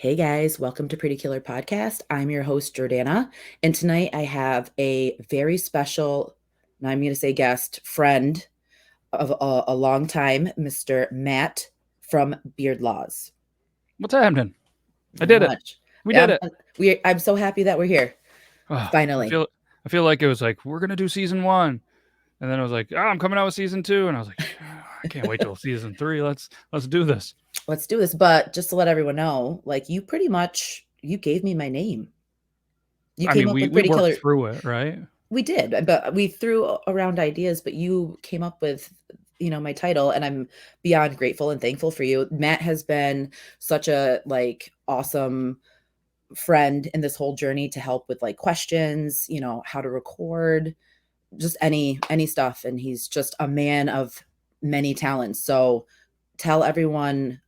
Hey guys, welcome to Pretty Killer Podcast. I'm your host, Jordana, and tonight I have a very special, now I'm going to say guest, friend of a long time, Mr. Matt from Beard Laws. What's happening? I Not did it. much. We did Yeah, it. I'm so happy that we're here. Oh, I Finally. feel I feel like it was like we're gonna do season 1, and then it was like, oh, I'm coming out with season 2, and I was like, I can't wait till season 3. Let's do this. Let's do this. But just to let everyone know, like you pretty much, you gave me my name. You I came mean, up we with we Pretty worked Killer. through it, right? We did, but we threw around ideas, but you came up with, my title, and I'm beyond grateful and thankful for you. Matt has been such a awesome friend in this whole journey to help with questions, how to record, just any stuff, and he's just a man of many talents. So tell everyone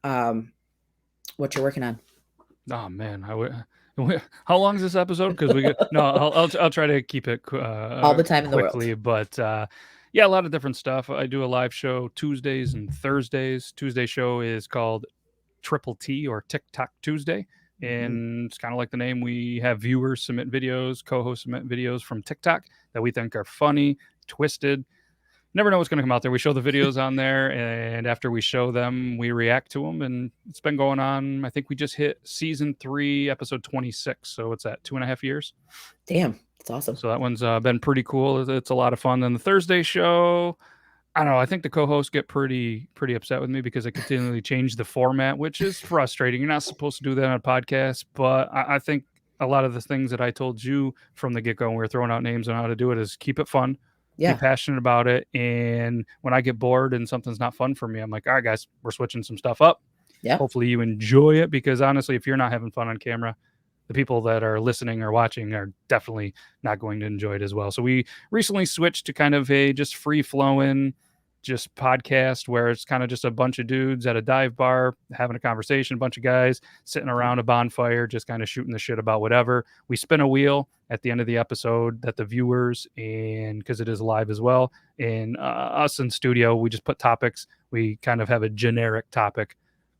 what you're working on. Oh man, how long is this episode? Because we get no, I'll try to keep it All the time in the world. quickly, but yeah, a lot of different stuff. I do a live show Tuesdays and Thursdays. Tuesday show is called Triple T or TikTok Tuesday. And it's kind of like the name. We have viewers submit videos, co-hosts submit videos from TikTok that we think are funny, twisted. Never know what's going to come out there. We show the videos on there, and after we show them, we react to them. And it's been going on. I think we just hit season 3, episode 26. So it's at 2.5 years. Damn, that's awesome. So that one's been pretty cool. It's a lot of fun. Then the Thursday show, I don't know. I think the co-hosts get pretty upset with me because I continually change the format, which is frustrating. You're not supposed to do that on a podcast, but I think a lot of the things that I told you from the get-go when we were throwing out names on how to do it is keep it fun, be Yeah. passionate about it, and when I get bored and something's not fun for me, I'm like, all right, guys, we're switching some stuff up. Yeah. Hopefully you enjoy it, because honestly, if you're not having fun on camera, the people that are listening or watching are definitely not going to enjoy it as well. So we recently switched to kind of a just free-flowing just podcast where it's kind of just a bunch of dudes at a dive bar having a conversation, a bunch of guys sitting around a bonfire, just kind of shooting the shit about whatever. We spin a wheel at the end of the episode that the viewers, and because it is live as well, and us in studio, we just put topics. We kind of have a generic topic,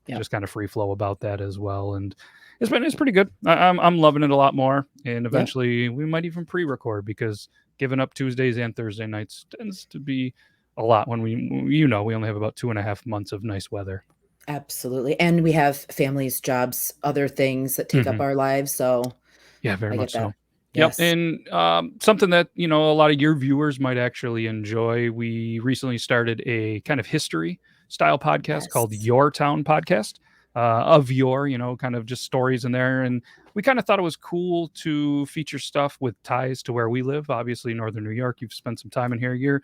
just kind of free flow about that as well. And it's pretty good. I'm loving it a lot more. And eventually we might even pre-record, because giving up Tuesdays and Thursday nights tends to be a lot when we only have about 2.5 months of nice weather. Absolutely. And we have families, jobs, other things that take up our lives. So yeah, very I much get that. so. Yes. Yep. And something that, a lot of your viewers might actually enjoy. We recently started a kind of history style podcast called Your Town Podcast. Of yore, kind of just stories in there. And we kind of thought it was cool to feature stuff with ties to where we live. Obviously, Northern New York. You've spent some time in here. You're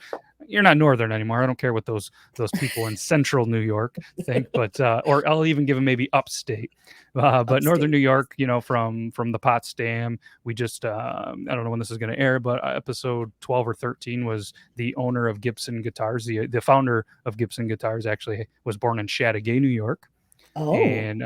not Northern anymore. I don't care what those people in Central New York think, but or I'll even give them maybe upstate. But Northern New York, from the Potsdam. We just I don't know when this is going to air, but episode 12 or 13 was the owner of Gibson Guitars. The founder of Gibson Guitars actually was born in Chateauguay, New York. And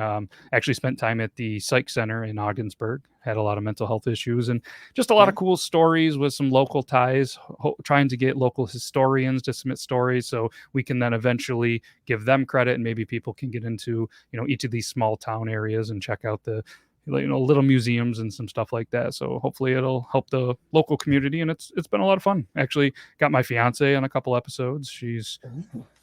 actually spent time at the psych center in Ogdensburg, had a lot of mental health issues, and just a lot of cool stories with some local ties, trying to get local historians to submit stories so we can then eventually give them credit, and maybe people can get into, each of these small town areas and check out the, little museums and some stuff like that. So hopefully it'll help the local community, and it's been a lot of fun. Actually got my fiance on a couple episodes. She's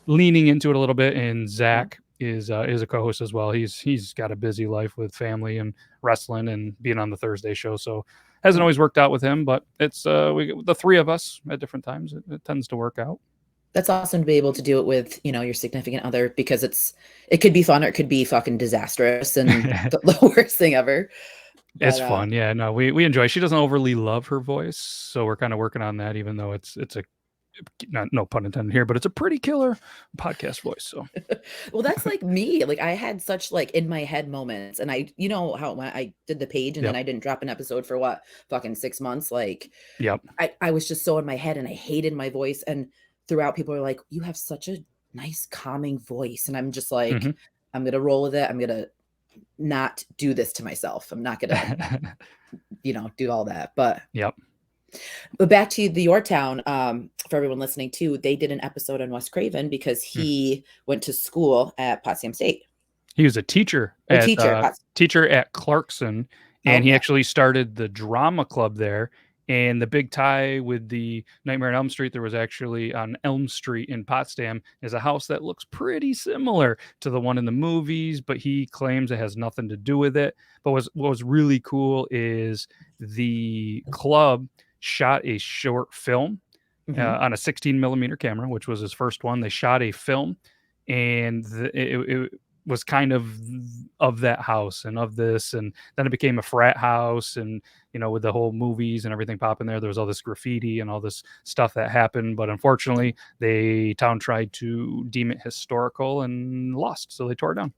leaning into it a little bit, and Zach is a co-host as well. He's got a busy life with family and wrestling and being on the Thursday show, so hasn't always worked out with him. But it's the three of us at different times. It tends to work out. That's awesome to be able to do it with, your significant other, because it could be fun or it could be fucking disastrous and the worst thing ever. But, it's fun. Yeah, no, we enjoy. She doesn't overly love her voice, so we're kind of working on that, even though it's a, no pun intended here, but it's a pretty killer podcast voice. So well, that's like me. Like I had such in my head moments, and I, how when I did the page and then I didn't drop an episode for what, fucking 6 months. I was just so in my head and I hated my voice. And throughout, people are like, you have such a nice calming voice. And I'm just like, I'm going to roll with it. I'm going to not do this to myself. I'm not going to, do all that. But But back to Your Town, for everyone listening too, they did an episode on Wes Craven because he went to school at Potsdam State. He was a teacher or at teacher. teacher at Clarkson, and Oh, he yeah. actually started the drama club there. And the big tie with the Nightmare on Elm Street, there was actually on Elm Street in Potsdam is a house that looks pretty similar to the one in the movies, but he claims it has nothing to do with it. But what was really cool is the club shot a short film on a 16 millimeter camera, which was his first one. They shot a film, and it was kind of that house and of this, and then it became a frat house, and with the whole movies and everything popping there was all this graffiti and all this stuff that happened, but unfortunately the town tried to deem it historical and lost, so they tore it down.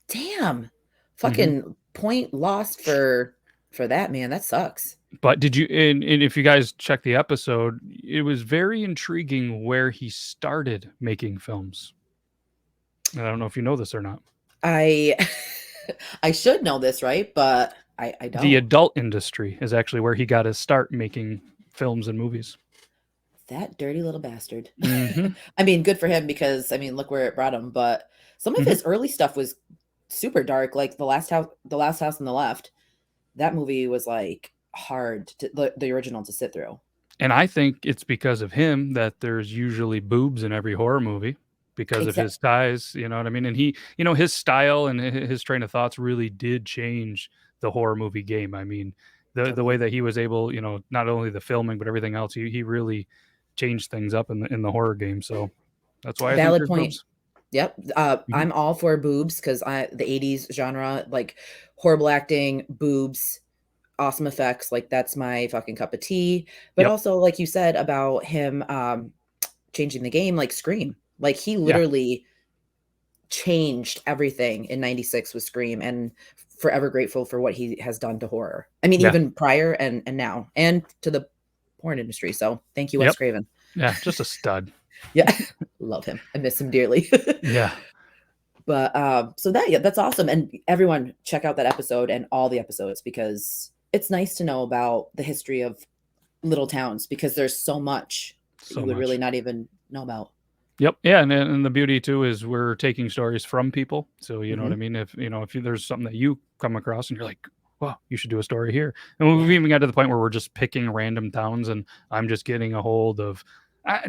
Damn. Fucking point lost for that, man. That sucks. But did you, and if you guys check the episode, it was very intriguing where he started making films. I don't know if you know this or not. I should know this, right? But I don't. The adult industry is actually where he got his start making films and movies. That dirty little bastard. I mean, good for him, because I mean, look where it brought him. But some of his early stuff was super dark, like the last house on the left. That movie was like hard to the original to sit through. And I think it's because of him that there's usually boobs in every horror movie, because of his ties, you know what I mean? And he, his style and his train of thoughts really did change the horror movie game. I mean, the way that he was able, not only the filming, but everything else, he really changed things up in the horror game. So that's why Valid I think point. boobs. Yep. I'm all for boobs, because the 80s genre, like horrible acting, boobs, awesome effects, like that's my fucking cup of tea. But also, like you said about him changing the game, like Scream, like he literally changed everything in 96 with Scream, and forever grateful for what he has done to horror. I mean, even prior and now, and to the porn industry. So thank you, Wes Craven. Yeah, just a stud. Yeah. Love him. I miss him dearly. Yeah. But so that's awesome. And everyone check out that episode and all the episodes, because it's nice to know about the history of little towns, because there's so much that you would really not even know about. Yep. Yeah. And the beauty too is we're taking stories from people. So, you know what I mean? If there's something that you come across and you're like, well, you should do a story here. And we've even got to the point where we're just picking random towns, and I'm just getting a hold of,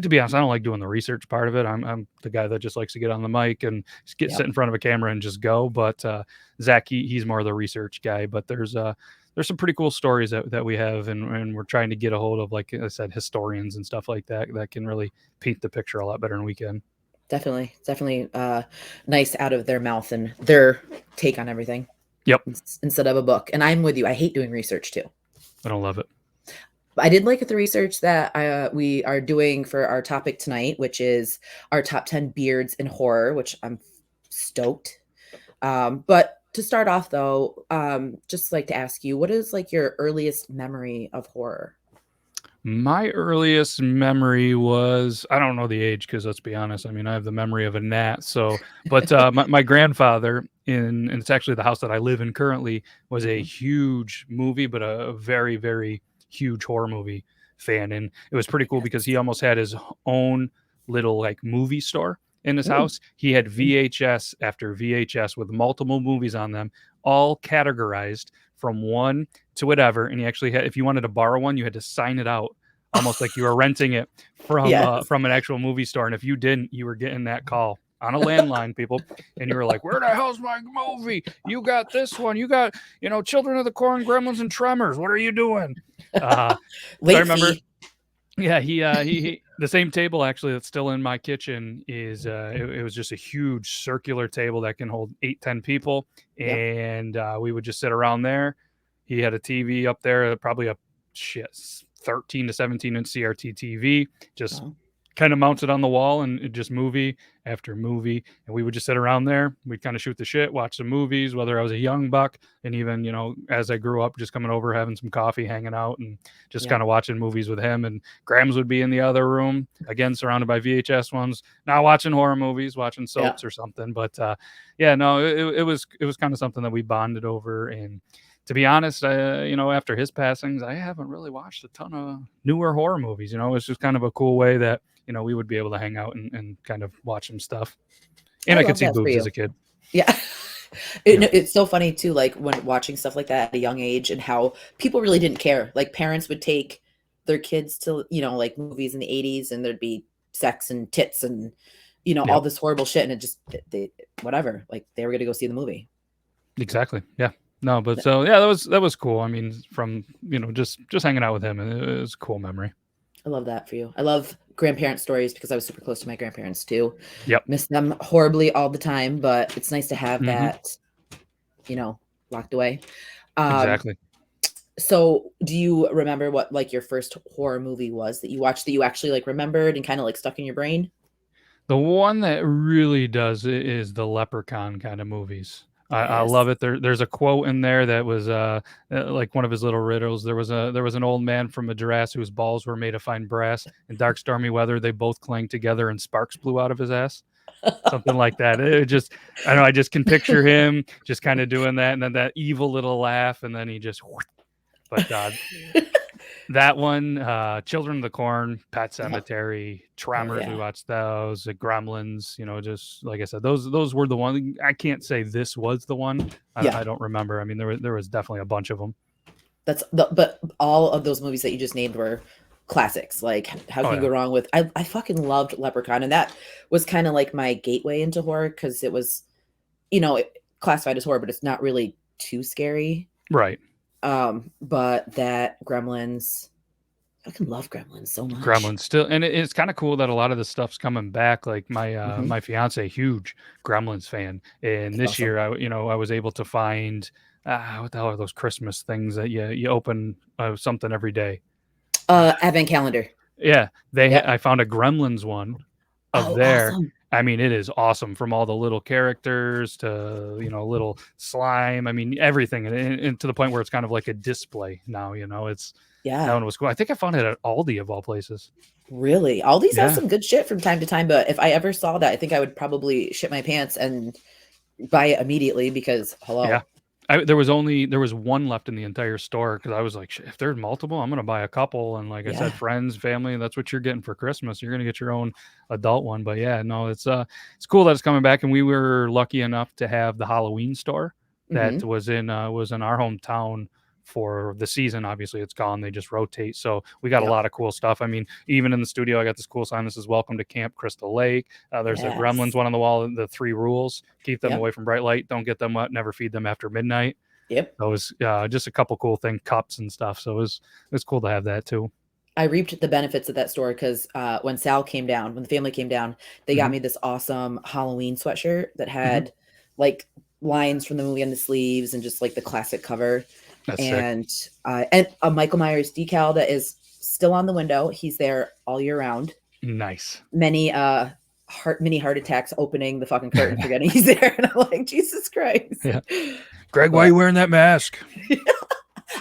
to be honest, I don't like doing the research part of it. I'm the guy that just likes to get on the mic and sit in front of a camera and just go. But Zach, he's more the research guy. But there's some pretty cool stories that we have, and we're trying to get a hold of, like I said, historians and stuff like that can really paint the picture a lot better than we can. Definitely nice out of their mouth and their take on everything. Yep. Instead of a book. And I'm with you. I hate doing research too. I don't love it. I did like the research that we are doing for our topic tonight, which is our top 10 beards in horror, which I'm stoked. But to start off though, just like to ask you, what is like your earliest memory of horror? My earliest memory was, I don't know the age, because let's be honest, I mean, I have the memory of a gnat. So, but my grandfather, and it's actually the house that I live in currently, was a huge movie, but a very, very huge horror movie fan. And it was pretty cool because he almost had his own little like movie store in his house. He had VHS after VHS with multiple movies on them, all categorized from 1 to whatever. And he actually had, if you wanted to borrow one, you had to sign it out, almost like you were renting it from an actual movie store. And if you didn't, you were getting that call on a landline, people, and you were like, where the hell's my movie? You got this one, you got Children of the Corn, Gremlins, and Tremors. What are you doing? I remember he the same table actually that's still in my kitchen is it was just a huge circular table that can hold 8-10 people, and we would just sit around there. He had a TV up there, probably a 13 to 17 inch CRT TV, just kind of mounted on the wall, and just movie after movie. And we would just sit around there. We'd kind of shoot the shit, watch some movies, whether I was a young buck, and even, as I grew up, just coming over, having some coffee, hanging out, and just kind of watching movies with him. And Grams would be in the other room, again, surrounded by VHS ones, now watching horror movies, watching soaps or something. But it was kind of something that we bonded over. And to be honest, after his passings, I haven't really watched a ton of newer horror movies. It's just kind of a cool way that, we would be able to hang out and kind of watch some stuff. And I could see boobs as a kid. Yeah. It's so funny too, like when watching stuff like that at a young age and how people really didn't care. Like parents would take their kids to, like movies in the 80s and there'd be sex and tits and, all this horrible shit. And it just, whatever, like they were going to go see the movie. Exactly. Yeah. No, but so, yeah, that was cool. I mean, from, just hanging out with him, and it was a cool memory. I love that for you. I love grandparent stories because I was super close to my grandparents too. Yep. Miss them horribly all the time, but it's nice to have that, locked away. Exactly. So do you remember what like your first horror movie was that you watched that you actually like remembered and kind of like stuck in your brain? The one that really does it is the Leprechaun kind of movies. I Yes. love it. There's a quote in there that was like one of his little riddles. There was an old man from Madras whose balls were made of fine brass. In dark, stormy weather, they both clanged together, and sparks blew out of his ass. Something like that. It just, I don't know. I just can picture him just kind of doing that, and then that evil little laugh, and then he just. But that one, Children of the Corn, Pet Sematary, Tremors, we watched those, Gremlins, just like I said, those were the ones. I can't say this was the one. I don't remember. I mean, there was definitely a bunch of them. But all of those movies that you just named were classics. Like how can you go wrong with, I fucking loved Leprechaun. And that was kind of like my gateway into horror because it was, classified as horror, but it's not really too scary. Right. But that Gremlins, I can love Gremlins so much. Gremlins still, and it's kind of cool that a lot of the stuff's coming back. Like my my fiance, huge Gremlins fan, and this year I was able to find what the hell are those Christmas things that you open something every day? Advent calendar. Yeah, I found a Gremlins one of there. Awesome. I mean, it is awesome from all the little characters to, little slime. I mean, everything. And to the point where it's kind of like a display now, that one was cool. I think I found it at Aldi of all places. Really? Aldi's has some good shit from time to time, but if I ever saw that, I think I would probably shit my pants and buy it immediately because hello. Yeah. There was one left in the entire store because I was like, if there's multiple, I'm gonna buy a couple. And like I said, friends, family, that's what you're getting for Christmas. You're gonna get your own adult one. But yeah, no, it's cool that it's coming back. And we were lucky enough to have the Halloween store that was in our hometown for the season. Obviously it's gone. They just rotate. So we got a lot of cool stuff. I mean, even in the studio, I got this cool sign. This is welcome to Camp Crystal Lake. There's a Gremlins one on the wall. The 3 rules: keep them away from bright light, don't get them wet, never feed them after midnight. Yep. That was just a couple cool things, cups and stuff. So it was cool to have that too. I reaped the benefits of that store because when the family came down, they got me this awesome Halloween sweatshirt that had like lines from the movie on the sleeves and just like the classic cover. That's and a Michael Myers decal that is still on the window. He's there all year round. Nice. Many heart attacks opening the fucking curtain, forgetting he's there, and I'm like, Jesus Christ. Yeah. Greg, why are you wearing that mask?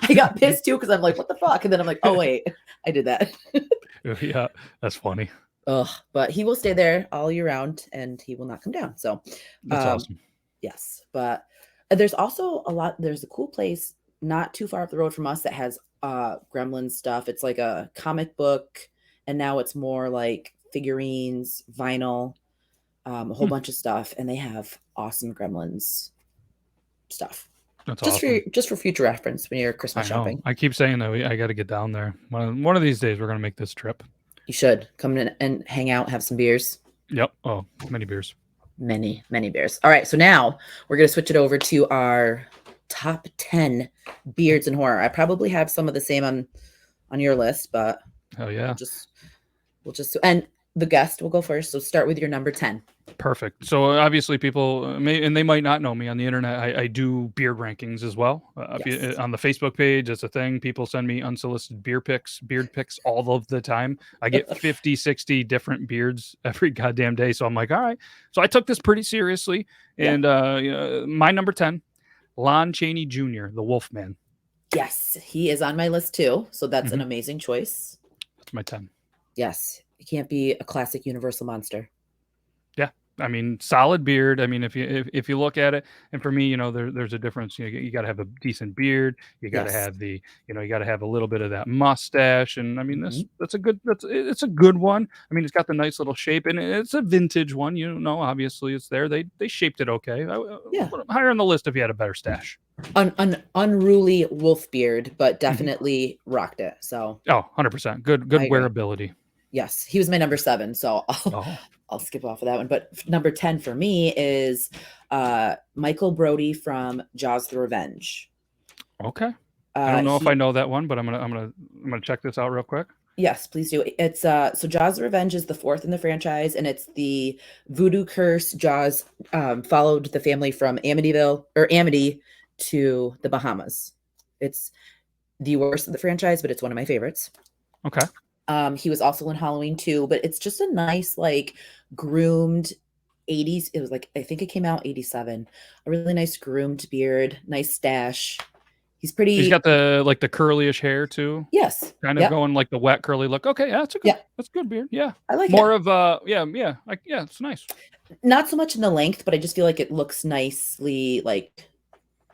I got pissed too because I'm like, what the fuck? And then I'm like, oh wait, I did that. Yeah, that's funny. But he will stay there all year round, and he will not come down. So that's awesome. Yes, but there's also there's a cool place not too far up the road from us that has Gremlins stuff. It's like a comic book, and now it's more like figurines, vinyl, a whole bunch of stuff, and they have awesome Gremlins stuff. That's awesome. Just for future reference when you're Christmas shopping. I keep saying that I got to get down there. One of these days we're gonna make this trip. You should come in and hang out, have some beers. Yep. Oh, many beers. Many beers. All right, so now we're gonna switch it over to our top 10 beards in horror. I probably have some of the same on your list, but hell yeah, we'll just and the guest will go first. So start with your number 10. Perfect. So obviously people and they might not know me on the internet. I do beard rankings as well. Yes. On the Facebook page, it's a thing. People send me unsolicited beard pics all of the time. I get 50, 60 different beards every goddamn day. So I'm like, all right. So I took this pretty seriously. And my number 10, Lon Chaney Jr., the Wolfman. Yes, he is on my list too. So that's an amazing choice. That's my 10. Yes. He can't be a classic Universal monster. Yeah. I mean, solid beard. I mean, if you look at it, and for me, there's a difference. You got to have a decent beard. You got to Yes. have you got to have a little bit of that mustache. And I mean, Mhm. it's a good one. I mean, it's got the nice little shape, and it's a vintage one. Obviously, it's there. They shaped it okay. Yeah. Put it higher on the list if you had a better stash. An unruly wolf beard, but Mhm. definitely rocked it. So Oh, 100%. Good I agree. wearability. Yes, he was my number 7, so Oh, I'll skip off of that one. But number 10 for me is Michael Brody from Jaws: The Revenge. okay. I don't know if I He know that one, but I'm gonna check this out real quick. Yes, please do. It's so Jaws: The Revenge is the 4th in the franchise, and it's the voodoo curse. Jaws followed the family from Amity to the Bahamas. It's the worst of the franchise, but it's one of my favorites. Okay. He was also in Halloween 2, but it's just a nice, like, groomed 80s. It was like, I think it came out 87. A really nice groomed beard, nice stash. He's He's got pretty. the curly-ish hair too, Yes. kind of Yep. going like the wet curly look. Okay, yeah, Yeah. that's good beard. Yeah. I like More it. of yeah, it's nice. Not so much in the length, but I just feel like it looks nicely, like, Mhm.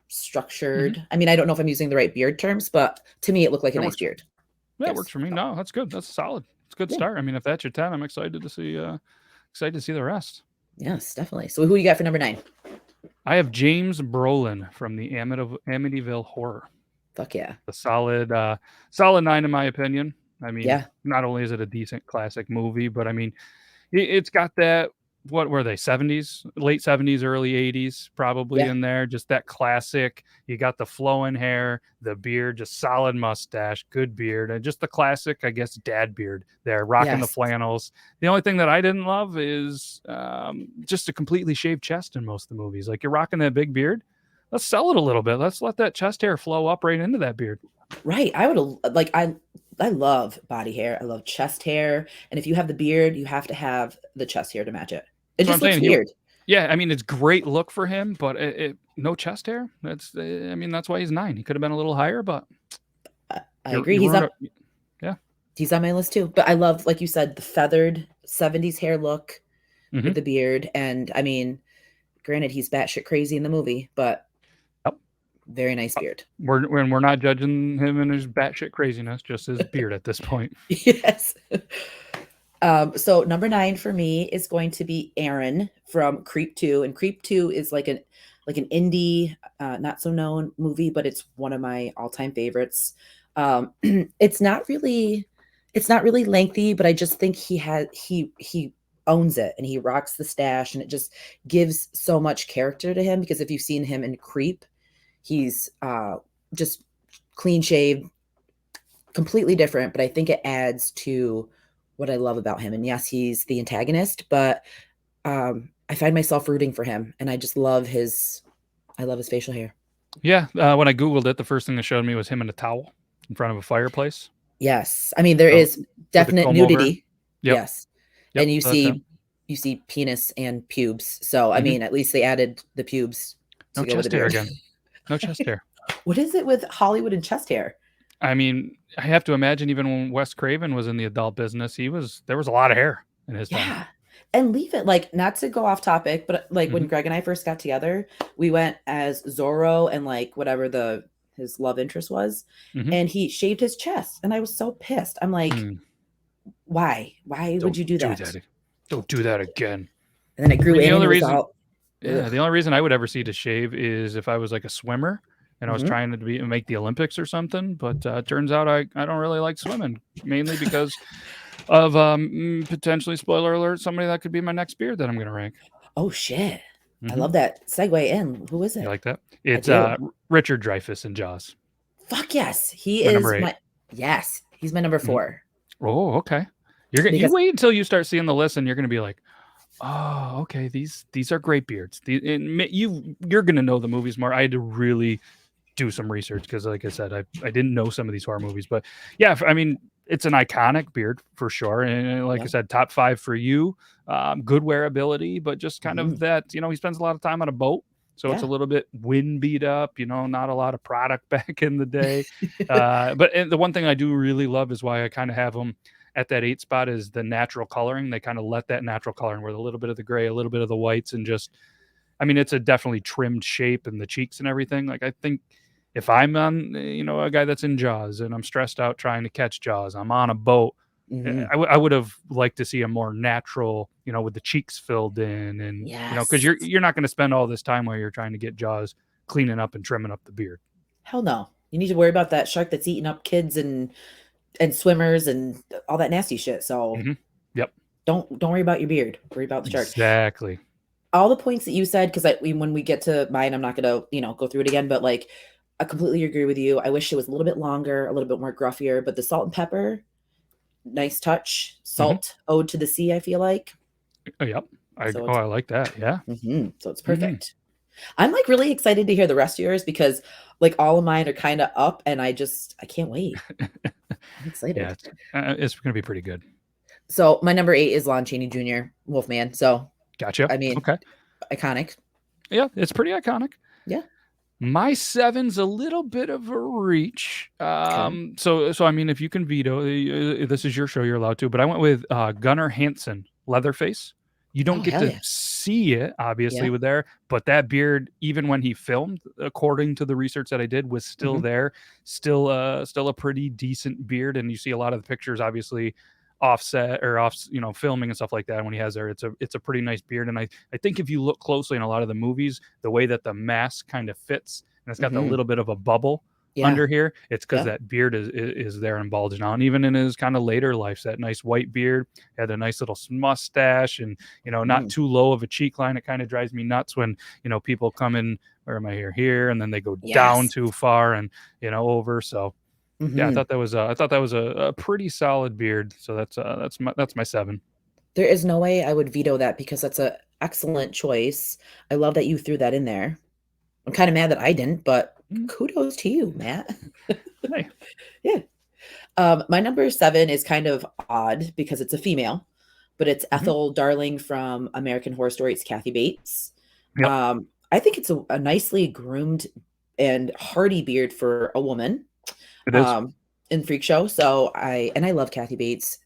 structured. I mean, I don't know if I'm using the right beard terms, but to me, it looked like a That nice works. beard. That works Yes. for me. No, that's good. That's solid. It's a good Yeah. start. I mean, if that's your 10, I'm excited to see the rest. Yes, definitely. So who you got for number 9? I have James Brolin from the Amityville Horror. Fuck yeah. A solid 9 in my opinion. I mean, Yeah. not only is it a decent classic movie, but I mean, it's got that, what were they, 70s, late 70s, early 80s, probably Yeah. in there. Just that classic. You got the flowing hair, the beard, just solid mustache, good beard, and just the classic, I guess, dad beard there, rocking the Yes. flannels. The only thing that I didn't love is just a completely shaved chest in most of the movies. Like, you're rocking that big beard. Let's sell it a little bit. Let's let that chest hair flow up right into that beard. Right. I would like I love body hair. I love chest hair. And if you have the beard, you have to have the chest hair to match it. It That's what I'm just looks saying. weird. Yeah, I mean, it's great look for him, but no chest hair. I mean, that's why he's 9. He could have been a little higher, but I you agree. you ruined it. Yeah. He's on my list too. But I love, like you said, the feathered 70s hair look Mhm. with the beard. And I mean, granted, he's batshit crazy in the movie, but Yep. very nice beard. We're not judging him and his batshit craziness, just his beard at this point. Yes. So number 9 for me is going to be Aaron from Creep 2. And Creep 2 is like an indie, not so known movie, but it's one of my all-time favorites. It's not really lengthy, but I just think he owns it and he rocks the stash, and it just gives so much character to him, because if you've seen him in Creep, he's just clean shaved, completely different, but I think it adds to what I love about him. And yes, he's the antagonist, but I find myself rooting for him, and I love his facial hair. Yeah, when I googled it, the first thing that showed me was him in a towel in front of a fireplace. Yes, I mean there So, is with a definite comb over. nudity. Yep. Yes, Yep. and you So that's him. see penis and pubes. So I Mhm. mean, at least they added the pubes No to go with the chest hair beard. again. No chest hair. What is it with Hollywood and chest hair? I mean, I have to imagine even when Wes Craven was in the adult business, there was a lot of hair in his time. Yeah. And leave it, like, not to go off topic, but like when Mhm. Greg and I first got together, we went as Zorro and like whatever his love interest was, Mhm. and he shaved his chest, and I was so pissed. I'm like, Mm. why? Why would Don't you do do that? that. Don't do that again. And then it I grew mean, in, and it was all yeah, ugh. the only reason I would ever see to shave is if I was like a swimmer and I was Mhm. trying to make the Olympics or something. But it turns out I don't really like swimming, mainly because of potentially, spoiler alert, somebody that could be my next beard that I'm gonna rank. Oh shit. I Mhm. love that segue in. Who is You it? like that? I It's do. Richard Dreyfuss in Jaws. Fuck yes. He My number is 8. my Yes, he's my number Mhm. 4. Oh, okay. You Because wait until you start seeing the list, and you're gonna be like, "Oh, okay, these are great beards." You're gonna know the movies more. I had to really do some research because, like I said, I didn't know some of these horror movies. But yeah, I mean, it's an iconic beard for sure. And like I yeah. said, top 5 for you. Good wearability, but just kind of Mhm. that, he spends a lot of time on a boat. So it's a Yeah. little bit wind beat up, not a lot of product back in the day. But the one thing I do really love is why I kind of have him at that 8 spot is the natural coloring. They kind of let that natural coloring with a little bit of the gray, a little bit of the whites, and just, I mean, it's a definitely trimmed shape and the cheeks and everything. Like, I think if I'm on, a guy that's in Jaws and I'm stressed out trying to catch Jaws, I'm on a boat. Mhm. I would have liked to see a more natural, with the cheeks filled in, and because Yes. you're not going to spend all this time while you're trying to get Jaws cleaning up and trimming up the beard. Hell no. You need to worry about that shark that's eating up kids and swimmers and all that nasty shit. So Yep. don't worry about your beard. Worry about the shark. Exactly. All the points that you said, because when we get to mine, I'm not gonna go through it again. But like, I completely agree with you. I wish it was a little bit longer, a little bit more gruffier. But the salt and pepper, nice touch. Salt, ode to the sea. I feel like. Yep. I So like that. Yeah. So it's perfect. I'm like really excited to hear the rest of yours because like all of mine are kind of up, and I can't wait. I'm excited. Yeah, it's going to be pretty good. So my number 8 is Lon Chaney Jr., Wolfman. So gotcha. I mean, okay, iconic. Yeah, it's pretty iconic. Yeah. My 7's a little bit of a reach. So I mean, if you can veto, this is your show, you're allowed to. But I went with Gunnar Hansen, Leatherface. You don't get to see it, obviously, with there, but that beard, even when he filmed, according to the research that I did, was still there, still a pretty decent beard. And you see a lot of the pictures, obviously, offset or filming and stuff like that. When he has there, it's a pretty nice beard. And I think if you look closely in a lot of the movies, the way that the mask kind of fits, and it's got the little bit of a bubble under here, it's because that beard is there and bulging out. And even in his kind of later life, that nice white beard, had a nice little mustache, and not too low of a cheek line. It kind of drives me nuts when people come in, where am I here, and then they go down too far and over. So yeah, I thought that was a pretty solid beard. So that's my 7. There is no way I would veto that because that's an excellent choice. I love that you threw that in there. I'm kind of mad that I didn't, but kudos to you, Matt. Hey. Yeah. My number 7 is kind of odd because it's a female, but it's Ethel Darling from American Horror Story. It's Kathy Bates. Yep. I think it's a nicely groomed and hearty beard for a woman. It is. In Freak Show. So I love Kathy Bates.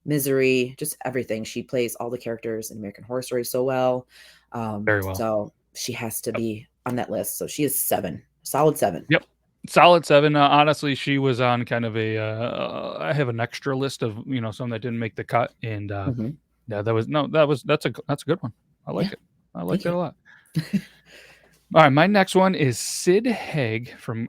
Misery, just everything. She plays all the characters in American Horror Story so well. Very well. So she has to be on that list. So she is 7. Solid 7. Yep. Solid 7. Honestly, she was on kind of a I have an extra list of some that didn't make the cut, and yeah, that's a good one. I like it. I like that a lot. All right, my next one is Sid Haig from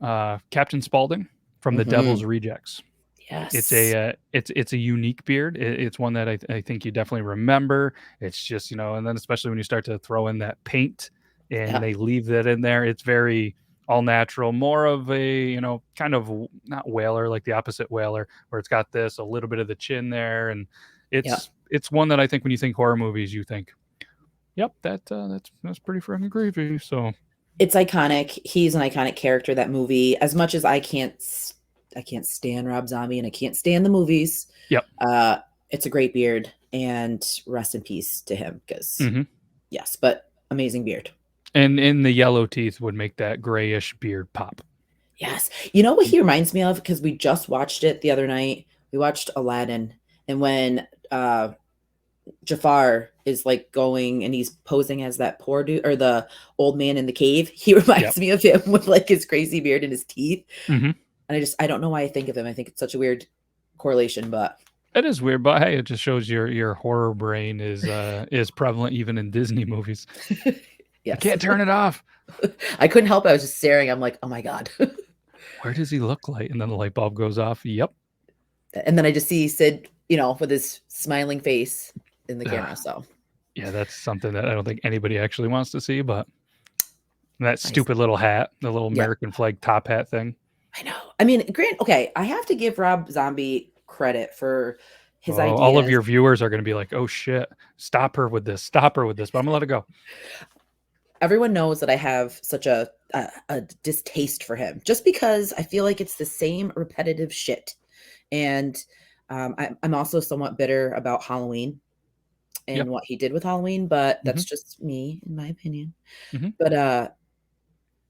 Captain Spaulding from The Devil's Rejects. Yes. It's a unique beard. It's one that I think you definitely remember. It's just, and then especially when you start to throw in that paint and they leave that in there, it's very all natural, more of a, kind of not whaler, like the opposite whaler, where it's got this, a little bit of the chin there. And it's one that I think when you think horror movies, you think, yep, that's pretty freaking creepy. So it's iconic. He's an iconic character, that movie. As much as I can't stand Rob Zombie and I can't stand the movies. Yep. It's a great beard, and rest in peace to him because yes, but amazing beard. And in the yellow teeth would make that grayish beard pop. Yes. You know what he reminds me of? Because we just watched it the other night. We watched Aladdin, and when Jafar is like going and he's posing as that poor dude or the old man in the cave, he reminds me of him with like his crazy beard and his teeth. And I don't know why I think of him. I think it's such a weird correlation, but it is weird. But hey, it just shows your horror brain is prevalent even in Disney movies. Yes. You can't turn it off. I couldn't help it. I was just staring. I'm like, oh my God. Where does he look like? And then the light bulb goes off. Yep. And then I just see Sid, with his smiling face in the camera. So yeah, that's something that I don't think anybody actually wants to see, but that stupid little hat, the little American flag top hat thing. I know. I mean, okay, I have to give Rob Zombie credit for his ideas. All of your viewers are going to be like, oh shit, stop her with this, but I'm going to let it go. Everyone knows that I have such a distaste for him just because I feel like it's the same repetitive shit. And I'm also somewhat bitter about Halloween and what he did with Halloween, but that's just me, in my opinion. But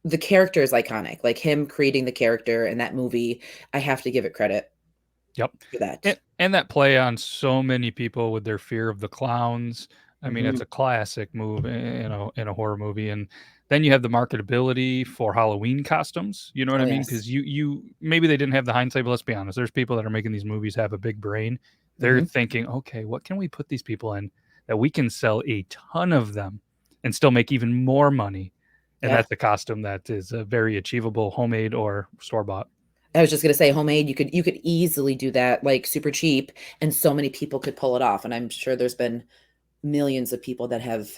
the character is iconic. Like him creating the character in that movie, I have to give it credit. Yep. For that. And that play on so many people with their fear of the clowns. I mean, it's Mm-hmm. a classic move in a horror movie. And then you have the marketability for Halloween costumes. You know what Oh I mean? yes. Because you maybe they didn't have the hindsight, but let's be honest. There's people that are making these movies have a big brain. They're Mm-hmm. thinking, okay, what can we put these people in that we can sell a ton of them and still make even more money? And Yeah. that's a costume that is very achievable, homemade or store bought. I was just gonna say homemade, you could easily do that like super cheap, and so many people could pull it off. And I'm sure there's been millions of people that have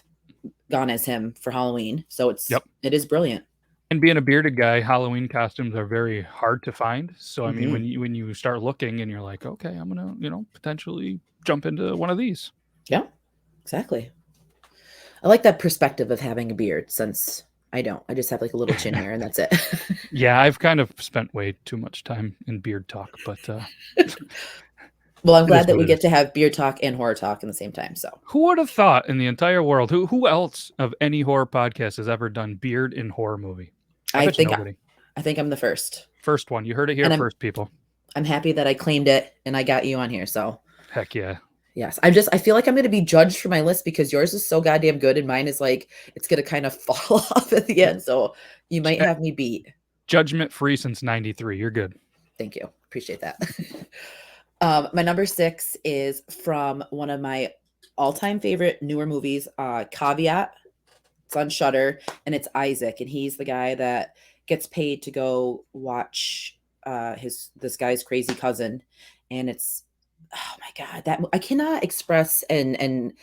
gone as him for Halloween. So Yep. it is brilliant. And being a bearded guy, Halloween costumes are very hard to find. So I mean, Mm-hmm. when you start looking and you're like, okay, I'm gonna potentially jump into one of these. Yeah, exactly. I like that perspective of having a beard since I don't. I just have like a little chin hair and that's it. Yeah, I've kind of spent way too much time in beard talk, but Well, I'm it is glad that what we it get is. to have beard talk and horror talk in the same time. So Who would have thought in the entire world? Who else of any horror podcast has ever done beard in horror movie? I I bet you think nobody. I think I'm the first, First one. You heard it here and first, people. I'm happy that I claimed it and I got you on here. So Heck yeah. yes, I feel like I'm going to be judged for my list because yours is so goddamn good and mine is like it's going to kind of fall off at the end. So you might have me beat. Judgment free since '93. You're good. Thank you. Appreciate that. My number 6 is from one of my all-time favorite newer movies, Caveat. It's on Shudder, and it's Isaac, and he's the guy that gets paid to go watch this guy's crazy cousin, and it's oh my god, that I cannot express and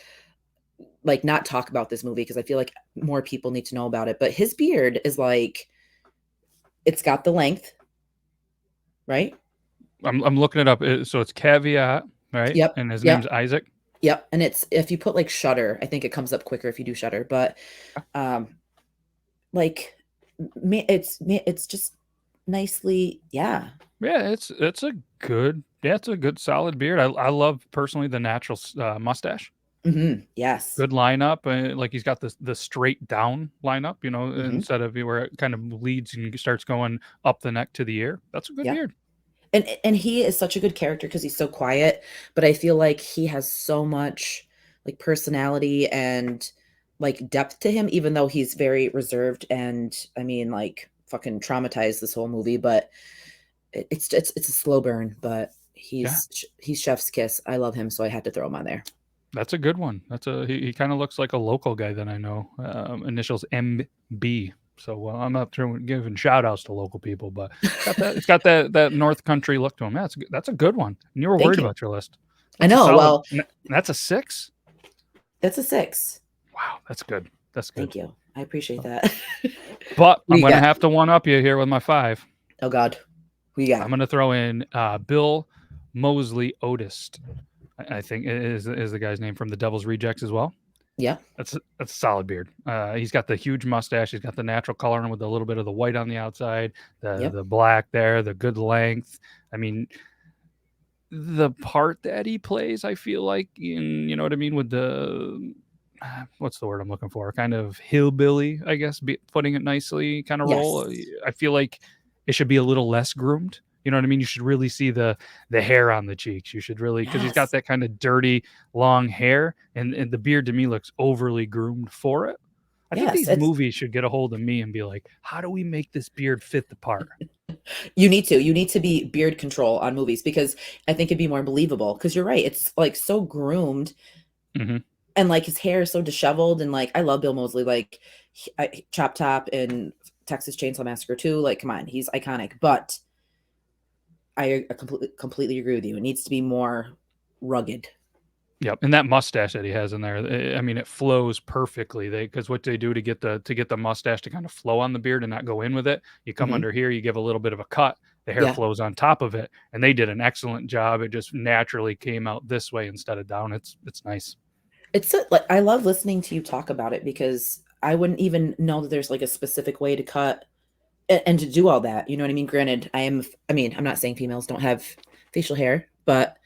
like not talk about this movie because I feel like more people need to know about it. But his beard is like it's got the length, right? I'm looking it up. So it's Caveat, right? Yep. And his Yep. name's Isaac. Yep. And it's if you put like Shudder, I think it comes up quicker if you do Shudder. But like it's just nicely, yeah. Yeah, it's a good solid beard. I love personally the natural mustache. Mm-hmm. Yes. Good lineup, like he's got the straight down lineup, Mm-hmm. instead of where it kind of leads and starts going up the neck to the ear. That's a good Yeah. beard. And he is such a good character because he's so quiet, but I feel like he has so much like personality and like depth to him, even though he's very reserved and I mean like fucking traumatized this whole movie, but it's a slow burn, but he's chef's kiss. I love him, so I had to throw him on there. That's a good one. He kind of looks like a local guy that I know. Initials MB. So I'm not giving shout outs to local people, but it's got that North Country look to him. Yeah, that's a good one. And you were worried about your list. I know. Well, that's a 6. That's a 6. Wow, that's good. That's good. Thank you. I appreciate that. But I'm going to have to one up you here with my 5. Oh God, who you got? I'm going to throw in Bill Moseley Otis. I think is the guy's name from The Devil's Rejects as well. Yeah, that's a solid beard. He's got the huge mustache. He's got the natural coloring with a little bit of the white on the outside, the black there, the good length. I mean, the part that he plays, I feel like, you know what I mean, with the what's the word I'm looking for? Kind of hillbilly, I guess, putting it nicely, kind of role. I feel like it should be a little less groomed. You know what I mean? You should really see the hair on the cheeks. You should really, because he's got that kind of dirty, long hair, and the beard to me looks overly groomed for it. I think these movies should get a hold of me and be like, how do we make this beard fit the part? You need to be beard control on movies because I think it'd be more believable. Because you're right, it's like so groomed, and like his hair is so disheveled, and like I love Bill Moseley, like Chop Top and Texas Chainsaw Massacre 2. Like, come on, he's iconic, but I completely agree with you. It needs to be more rugged. Yep, and that mustache that he has in there, I mean, it flows perfectly. Because what they do to get the mustache to kind of flow on the beard and not go in with it, you come under here, you give a little bit of a cut, the hair flows on top of it, and they did an excellent job. It just naturally came out this way instead of down. It's nice. It's like I love listening to you talk about it because I wouldn't even know that there's like a specific way to cut and to do all that. You know what I mean? Granted, I'm not saying females don't have facial hair, but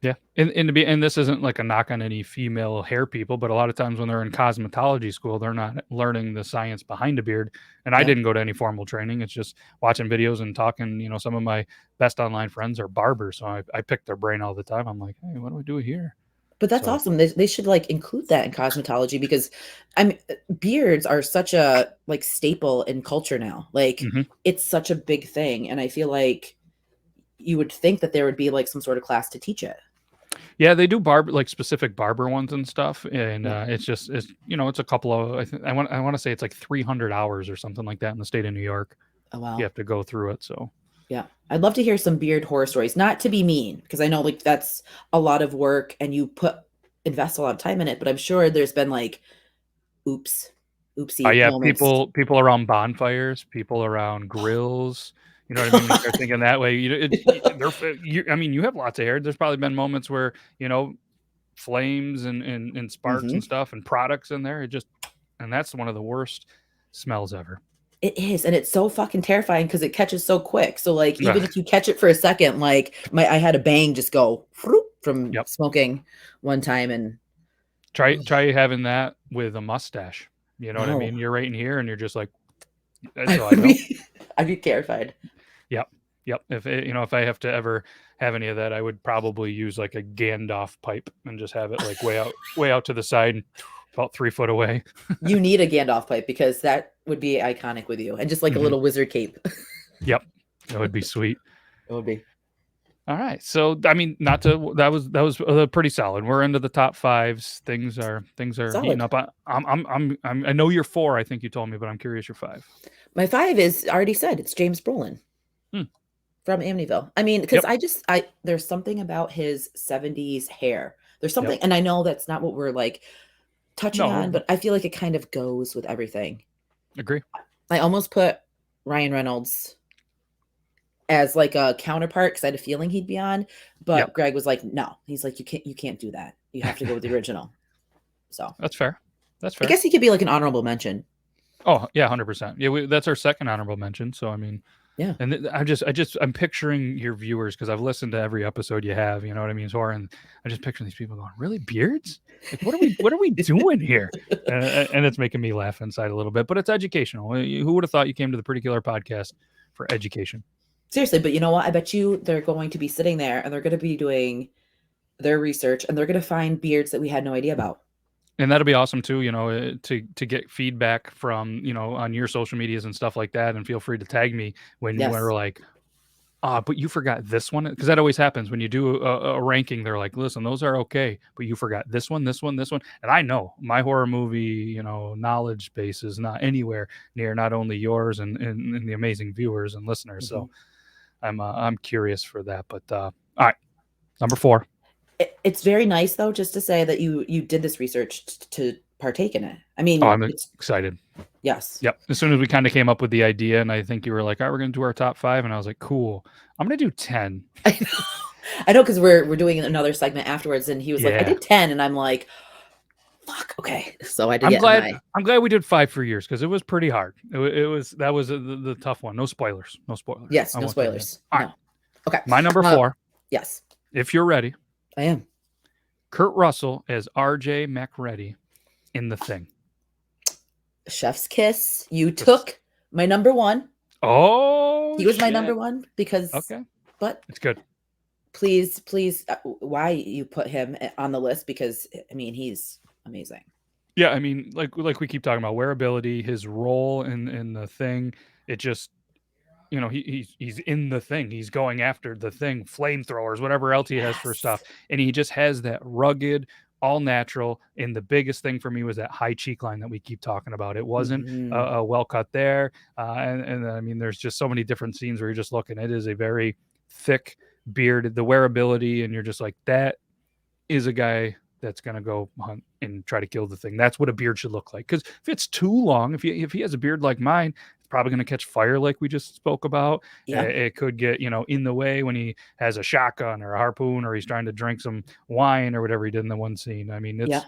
Yeah, and this isn't like a knock on any female hair people, but a lot of times when they're in cosmetology school, they're not learning the science behind a beard. And I didn't go to any formal training. It's just watching videos and talking. You know, some of my best online friends are barbers, so I pick their brain all the time. I'm like, hey, what do we do here? But that's awesome. They should like include that in cosmetology, because I mean, beards are such a like staple in culture now. Like it's such a big thing, and I feel like you would think that there would be like some sort of class to teach it. Yeah, they do like specific barber ones and stuff, and it's you know, it's a couple of I want to say it's like 300 hours or something like that in the state of New York. Oh wow. You have to go through it. So yeah, I'd love to hear some beard horror stories. Not to be mean, because I know like that's a lot of work and you invest a lot of time in it, but I'm sure there's been like oopsie yeah, moments. people around bonfires, people around grills. You know what I mean? When you start thinking that way, I mean, you have lots of hair. There's probably been moments where, you know, flames and sparks and stuff and products in there. And that's one of the worst smells ever. It is, and it's so fucking terrifying because it catches so quick. So like, even if you catch it for a second, like I had a bang just go from smoking one time. And try having that with a mustache. You know what I mean? You're right in here, and you're just like, I'd be terrified. Yep. If if I have to ever have any of that, I would probably use like a Gandalf pipe and just have it like way out to the side, about 3 foot away. You need a Gandalf pipe, because that would be iconic with you, and just like a little wizard cape. Yep, that would be sweet. It would be. All right, so I mean, that was pretty solid. We're into the top fives. Things are solid. Heating up. I know you're 4. I think you told me, but I'm curious your 5. My 5 is already said. It's James Brolin. From Amityville. I mean, because there's something about his 70s hair. There's something, and I know that's not what we're like touching on, but I feel like it kind of goes with everything. Agree. I almost put Ryan Reynolds as like a counterpart because I had a feeling he'd be on, but Greg was like, no. He's like, you can't do that. You have to go with the original. So that's fair. I guess he could be like an honorable mention. Oh yeah, 100%. Yeah, that's our second honorable mention. So I mean. Yeah. And I'm picturing your viewers, because I've listened to every episode you have, you know what I mean, Zora, and I just picture these people going, really, beards? Like, what are we doing here? And it's making me laugh inside a little bit, but it's educational. Who would have thought you came to the Pretty Killer Podcast for education? Seriously, but you know what? I bet you they're going to be sitting there and they're going to be doing their research, and they're going to find beards that we had no idea about. And that'll be awesome too, you know, to get feedback from, you know, on your social medias and stuff like that. And feel free to tag me when we're like, but you forgot this one. Because that always happens when you do a ranking. They're like, listen, those are okay, but you forgot this one. And I know my horror movie, you know, knowledge base is not anywhere near not only yours and the amazing viewers and listeners. So I'm curious for that. But all right, number 4. It's very nice though, just to say that you did this research to partake in it. I mean, I'm excited. Yes. Yep. As soon as we kind of came up with the idea, and I think you were like, all right, we're going to do our top 5. And I was like, cool. I'm going to do 10. I know, because we're doing another segment afterwards, and he was like, I did 10. And I'm like, fuck. Okay. So I did. I'm glad we did 5 for years, because it was pretty hard. That was the tough one. No spoilers. Yes. No spoilers. All right. Okay. My number 4. Yes. If you're ready. I am. Kurt Russell as R.J. MacReady in The Thing. Chef's kiss. You took my number 1. Oh, he was my number 1 because. Okay. But it's good. Please, why you put him on the list? Because I mean, he's amazing. Yeah, I mean, like we keep talking about wearability, his role in The Thing. It just. You know, he's in The Thing. He's going after The Thing, flamethrowers, whatever else he has for stuff. And he just has that rugged, all natural. And the biggest thing for me was that high cheek line that we keep talking about. It wasn't a well cut there. And I mean, there's just so many different scenes where you're just looking. It is a very thick beard, the wearability. And you're just like, that is a guy that's going to go hunt and try to kill The Thing. That's what a beard should look like. Because if it's too long, if he has a beard like mine, probably going to catch fire like we just spoke about. It could get, you know, in the way when he has a shotgun or a harpoon, or he's trying to drink some wine or whatever he did in the one scene. I mean, it's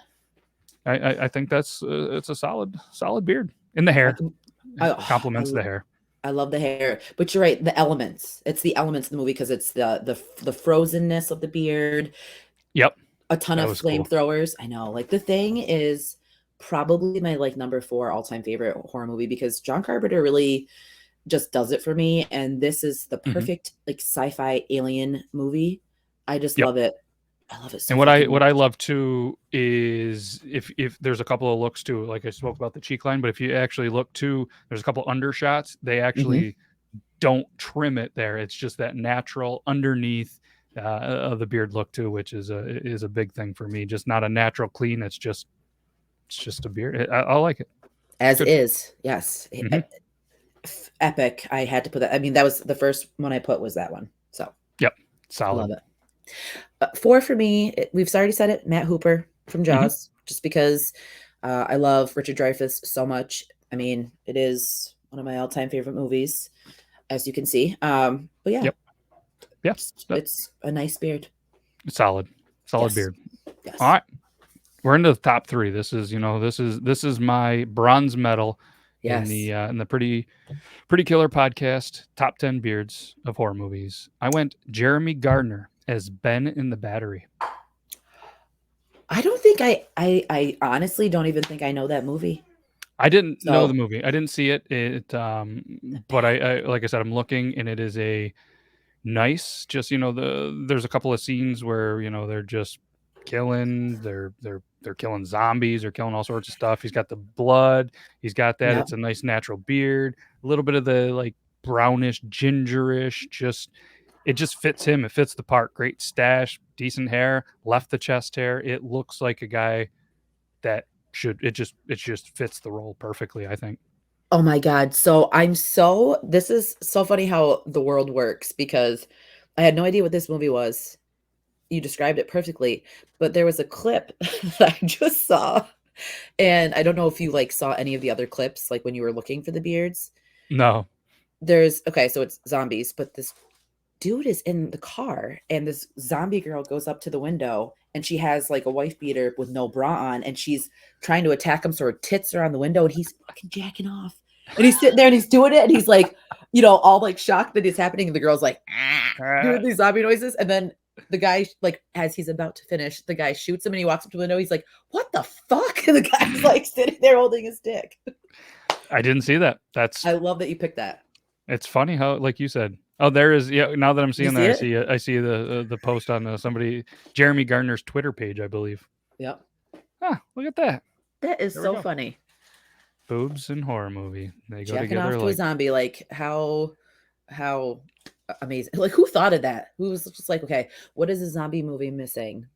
I think that's it's a solid beard. In the hair complements the hair. I love the hair, but you're right. The elements. It's the elements in the movie because it's the frozenness of the beard. Yep, A ton that of was cool. flamethrowers. I know. Like The Thing is probably my like number 4 all-time favorite horror movie because John Carpenter really just does it for me. And this is the Mhm. perfect like sci-fi alien movie. I just Yep. love it. I love it so And fucking what much. I love too is if there's a couple of looks too, like I spoke about the cheek line, but if you actually look too, there's a couple undershots. They actually don't trim it there. It's just that natural underneath of the beard look too, which is a big thing for me. Just not a natural clean. It's just a beard. I like it. As Good. is. Yes. Mhm. Epic. I had to put that. I mean, that was the first one I put was that one. So Yep. love Solid. it. 4 for me, we've already said it, Matt Hooper from Jaws, just because I love Richard Dreyfuss so much. I mean, it is one of my all-time favorite movies, as you can see. But yeah, Yep. Yeah. it's a nice beard. Solid Yes. beard. Yes. All right. We're into the top 3. This is my bronze medal in the pretty killer podcast, top 10 beards of horror movies. I went Jeremy Gardner as Ben in The Battery. I don't think I honestly don't even think I know that movie. I didn't know the movie. I didn't see it. But I like I said, I'm looking, and it is a nice. Just there's a couple of scenes where they're just killing. They're killing zombies. They're killing all sorts of stuff. He's got the blood. He's got that. Yep. It's a nice natural beard. A little bit of the like brownish, gingerish. It just fits him. It fits the part. Great stash, decent hair, left the chest hair. It looks like a guy that it just fits the role perfectly, I think. Oh my God. So this is so funny how the world works because I had no idea what this movie was. You described it perfectly, but there was a clip that I just saw. And I don't know if you like saw any of the other clips, like when you were looking for the beards. No. So it's zombies, but this dude is in the car and this zombie girl goes up to the window and she has like a wife beater with no bra on and she's trying to attack him. So her tits are on the window and he's fucking jacking off. And he's sitting there and he's doing it and he's like, all like shocked that it's happening. And the girl's like, doing these zombie noises. And then the guy, like, as he's about to finish, the guy shoots him and he walks up to the window. He's like, what the fuck? And the guy's like sitting there holding his dick. I didn't see that. I love that you picked that. It's funny how, like you said, oh, there is. Yeah. Now that I'm seeing that, I see the post on somebody, Jeremy Gardner's Twitter page, I believe. Yep. Ah, look at that. That is so funny. Boobs and horror movie. They go Jacking together. Off to a zombie. Like how amazing. Like who thought of that? Who was just like, okay, what is a zombie movie missing?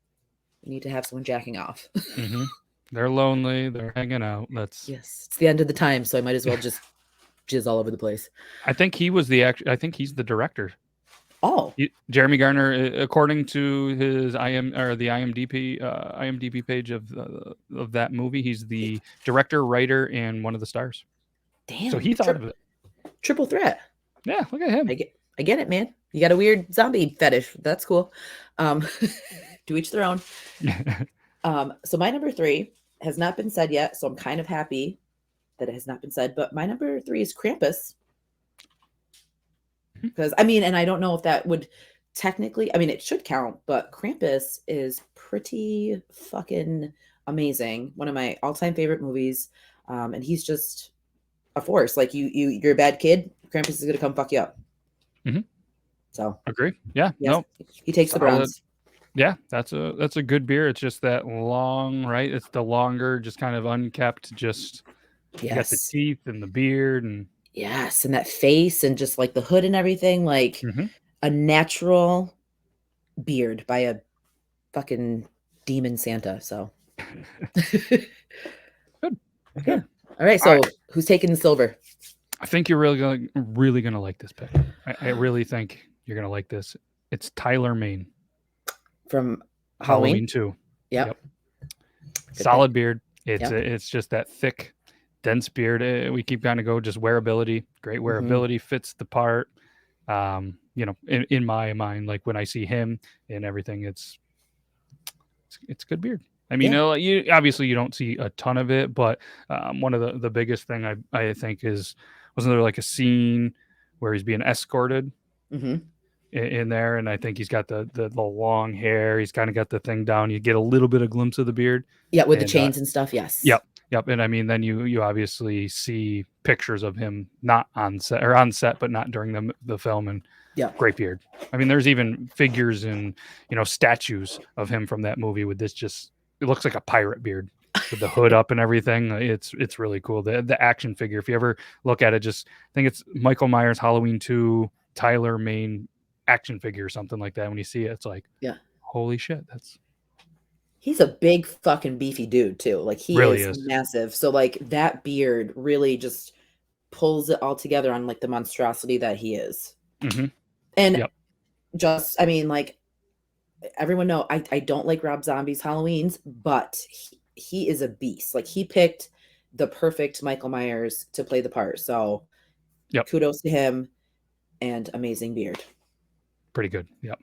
We need to have someone jacking off. Mm-hmm. They're lonely. They're hanging out. Yes. It's the end of the time, so I might as well just jizz all over the place. I think he was I think he's the director. Oh, Jeremy Gardner, according to his the IMDb page of that movie, he's the director, writer, and one of the stars. Damn! So he thought of it. Triple threat. Yeah, look at him. I get it, man. You got a weird zombie fetish. That's cool. To each their own. So my number 3 has not been said yet, so I'm kind of happy that it has not been said. But my number 3 is Krampus. Because and I don't know if that would technically, it should count, but Krampus is pretty fucking amazing. One of my all-time favorite movies. And he's just a force. Like you're a bad kid, Krampus is gonna come fuck you up. Mm-hmm. So agree. Yeah. Yes, no. He takes the bronze. Yeah, that's a good beer. It's just that long, right? It's the longer, just kind of unkept, just you got the teeth and the beard and yes, and that face and just like the hood and everything, like a natural beard by a fucking demon Santa. So good. Yeah. All right. So who's taking the silver? I think you're really gonna like this pick. I really think you're gonna like this. It's Tyler Mane from Halloween 2. Yep. Solid beard. It's just that thick, dense beard. We keep kind of go just wearability. Great wearability, fits the part. In my mind, like when I see him and everything, it's good beard. you obviously you don't see a ton of it, but one of the biggest thing I think is wasn't there like a scene where he's being escorted Mm-hmm. in there, and I think he's got the long hair. He's kind of got the thing down. You get a little bit of glimpse of the beard. Yeah, with the And, chains and stuff. Yes. Yep. And I mean, then you obviously see pictures of him not on set or on set, but not during the film. And great beard. I mean, there's even figures and statues of him from that movie with this. Just it looks like a pirate beard with the hood up and everything. It's really cool. The action figure. If you ever look at it, just think it's Michael Myers Halloween 2 Tyler Mane action figure or something like that. When you see it, it's like, holy shit, he's a big fucking beefy dude too. Like he really is massive. So like that beard really just pulls it all together on like the monstrosity that he is. Mm-hmm. And just, I mean, like everyone know I don't like Rob Zombie's Halloweens, but he is a beast. Like he picked the perfect Michael Myers to play the part. So kudos to him, and amazing beard. Pretty good. Yep.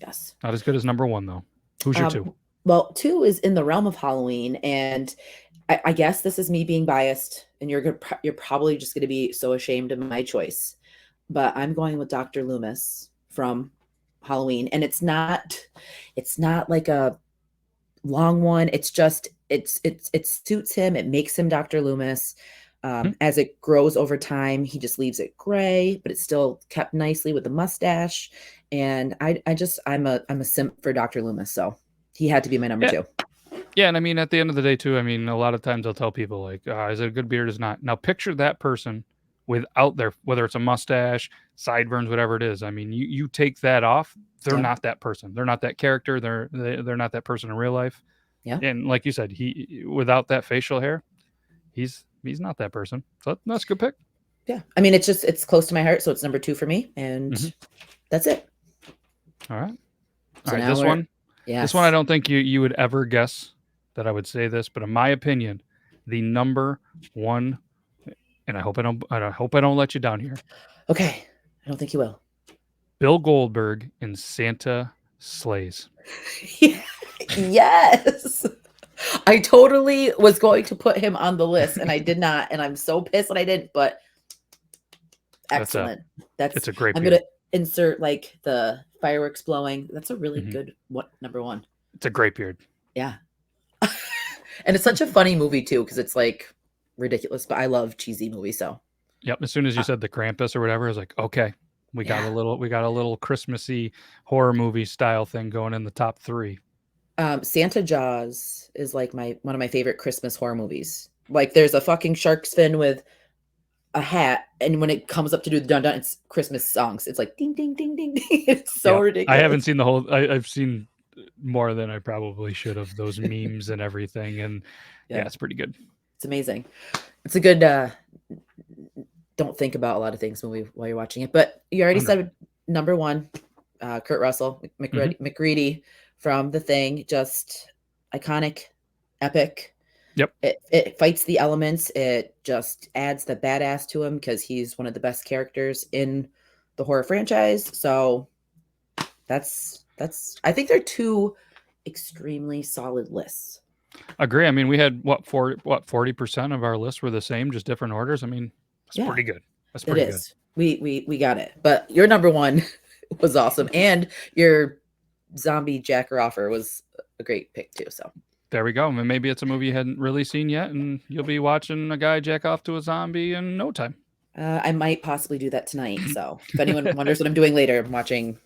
Yes. Not as good as number 1 though. Who's your 2? Well, 2 is in the realm of Halloween, and I guess this is me being biased, and you're probably just going to be so ashamed of my choice, but I'm going with Dr. Loomis from Halloween, and it's not like a long one. It's just it suits him. It makes him Dr. Loomis. As it grows over time, he just leaves it gray, but it's still kept nicely with the mustache. And I'm a simp for Dr. Loomis, so he had to be my number 2. Yeah, and I mean, at the end of the day, too, I mean, a lot of times I'll tell people, like, is it a good beard or is not? Now, picture that person without whether it's a mustache, sideburns, whatever it is. I mean, you take that off, they're not that person. They're not that character. They're not that person in real life. Yeah. And like you said, he without that facial hair, he's not that person. So that's a good pick. Yeah. I mean, it's close to my heart, so it's number 2 for me, and that's it. All right. So all right, this one. Yes. This one, I don't think you would ever guess that I would say this, but in my opinion, the number 1, and I hope I don't let you down here. Okay. I don't think you will. Bill Goldberg in Santa Slays. Yes. I totally was going to put him on the list, and I did not, and I'm so pissed that I didn't, but excellent. It's a great I'm beard. going to insert like the fireworks blowing. That's a really good number 1. It's a great beard. Yeah. And it's such a funny movie too, because it's like ridiculous, but I love cheesy movies. So as soon as you said the Krampus or whatever, I was like, okay, we got a little Christmassy horror movie style thing going in the top 3. Santa Jaws is like one of my favorite Christmas horror movies. Like there's a fucking shark's fin with a hat, and when it comes up to do the dun dun, it's Christmas songs. It's like ding ding ding ding ding. It's so ridiculous. I haven't seen the whole. I've seen more than I probably should have. Those memes and everything, and it's pretty good. It's amazing. It's a good. Don't think about a lot of things while you're watching it, but you already said number 1, Kurt Russell, McReady from The Thing, just iconic, epic. Yep. It fights the elements. It just adds the badass to him because he's one of the best characters in the horror franchise. So that's I think they're 2 extremely solid lists. Agree. I mean, we had 40% of our lists were the same, just different orders. I mean, that's pretty good. That's pretty good. We got it. But your number 1 was awesome, and your zombie jacker offer was a great pick too. So there we go. And maybe it's a movie you hadn't really seen yet, and you'll be watching a guy jack off to a zombie in no time. I might possibly do that tonight. So if anyone wonders what I'm doing later, I'm watching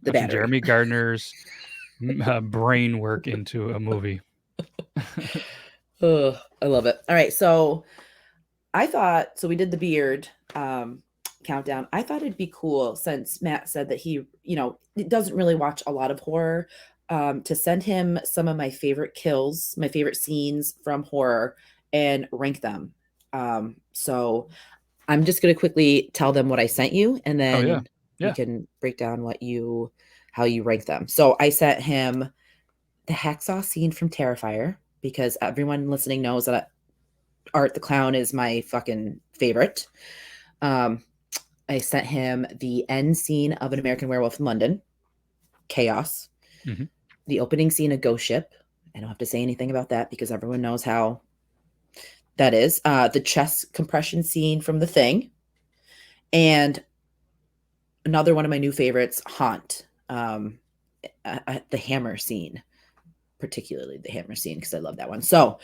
The Battery. Jeremy Gardner's brain work into a movie. Oh, I love it. All right. So we did the beard countdown. I thought it'd be cool, since Matt said that he, doesn't really watch a lot of horror, to send him some of my favorite kills, my favorite scenes from horror, and rank them. So I'm just going to quickly tell them what I sent you, and then you can break down how you rank them. So I sent him the hacksaw scene from Terrifier, because everyone listening knows that Art the Clown is my fucking favorite. I sent him the end scene of An American Werewolf in London, Chaos. Mm-hmm. The opening scene of Ghost Ship. I don't have to say anything about that because everyone knows how that is. The chest compression scene from The Thing. And another one of my new favorites, Haunt. The hammer scene, particularly the hammer scene, because I love that one. So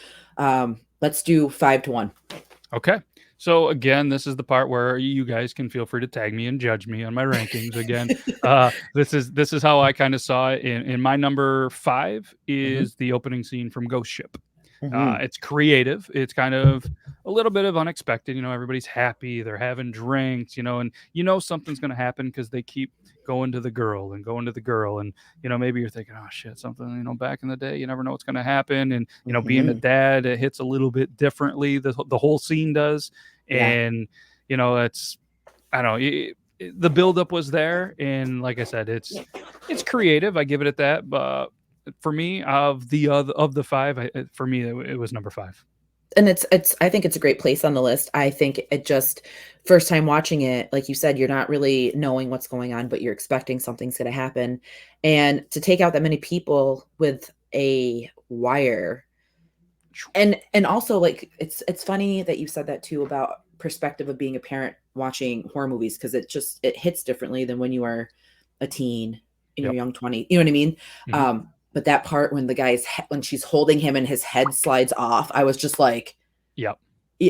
let's do 5-1. Okay. So again, this is the part where you guys can feel free to tag me and judge me on my rankings. Again, this is how I kind of saw it. In my number 5 is the opening scene from Ghost Ship. It's creative. It's kind of a little bit of unexpected. Everybody's happy. They're having drinks, and something's going to happen because they keep going to the girl. And, maybe you're thinking, oh shit, something, back in the day, you never know what's going to happen. And, being a dad, it hits a little bit differently. The whole scene does. Yeah. And, it's, I don't know, the buildup was there. And like I said, it's creative. I give it at that. But for me, of the 5, for me, it was number 5. And I think it's a great place on the list. I think it just, first time watching it, like you said, you're not really knowing what's going on, but you're expecting something's going to happen. And to take out that many people with a wire. And also, like, it's funny that you said that too, about perspective of being a parent watching horror movies, because it hits differently than when you are a teen in your young 20s. You know what I mean? But that part when when she's holding him and his head slides off, I was just like, yep.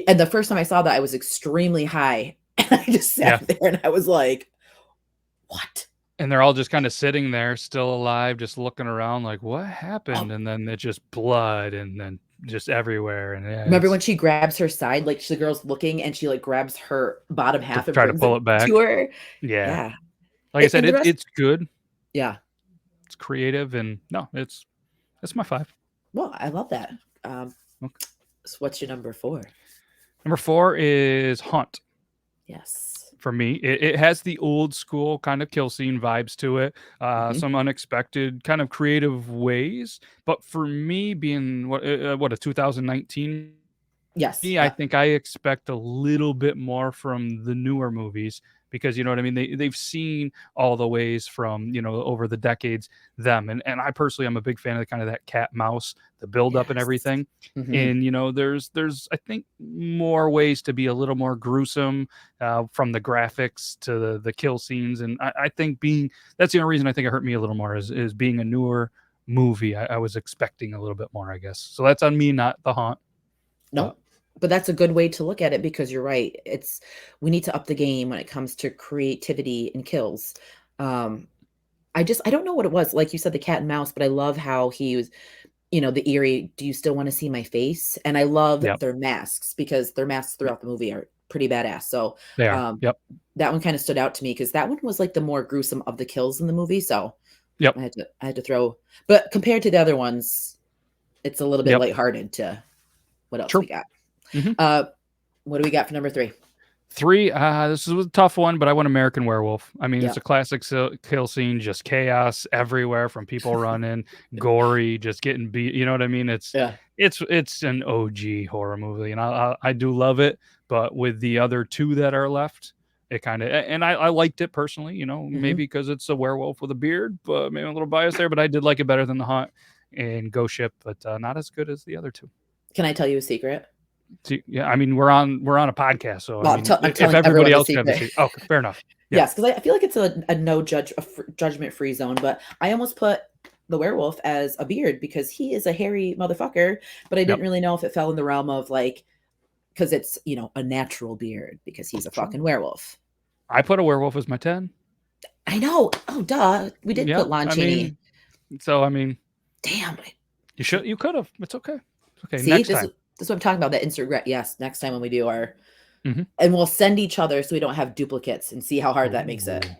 And the first time I saw that, I was extremely high. And I just sat there and I was like, what? And they're all just kind of sitting there, still alive, just looking around like, what happened? And then it's just blood and then just everywhere. And remember when she grabs her side, like the girl's looking and she like grabs her bottom half and try to pull it back to her. Yeah. Like I said, it's good. Yeah. It's creative, and no, it's my 5. Well, I love that. Okay. So what's your number 4? Number 4 is Haunt. Yes. For me, it has the old school kind of kill scene vibes to it, some unexpected kind of creative ways. But for me, being what a 2019, yes, I think I expect a little bit more from the newer movies, because you know what I mean? They've seen all the ways from, over the decades, them. And I personally, I'm a big fan of the kind of that cat mouse, the build up and everything. And, there's, I think, more ways to be a little more gruesome, from the graphics to the kill scenes. And I think that's the only reason I think it hurt me a little more is being a newer movie. I was expecting a little bit more, I guess. So that's on me, not the Haunt. No. But that's a good way to look at it, because you're right. We need to up the game when it comes to creativity and kills. I don't know what it was. Like you said, the cat and mouse, but I love how he was, the eerie, do you still want to see my face? And I love their masks, because their masks throughout the movie are pretty badass. So they are. That one kind of stood out to me, because that one was like the more gruesome of the kills in the movie. So I had to throw, but compared to the other ones, it's a little bit lighthearted to what else we got. What do we got for number 3? 3, this is a tough one, but I went American Werewolf. I mean, it's a classic kill scene, just chaos everywhere, from people running, gory, just getting beat. You know what I mean? It's an OG horror movie, and I do love it. But with the other 2 that are left, it kind of, and I liked it personally. Maybe because it's a werewolf with a beard, but maybe a little bias there. But I did like it better than the Haunt and Ghost Ship, but not as good as the other 2. Can I tell you a secret? Yeah, I mean, we're on a podcast, so well, if everybody else can have a secret. Oh, fair enough. Yes, because I feel like it's a judgment-free zone, but I almost put the werewolf as a beard, because he is a hairy motherfucker, but I didn't really know if it fell in the realm of, like, because it's, a natural beard, because he's a fucking werewolf. I put a werewolf as my 10. I know. Oh, duh. We did put Lon Chaney. Damn. You could have. It's okay. Okay, see, next time. This is what I'm talking about, that instant regret. Yes, next time when we do our, and we'll send each other so we don't have duplicates, and see how hard that makes it.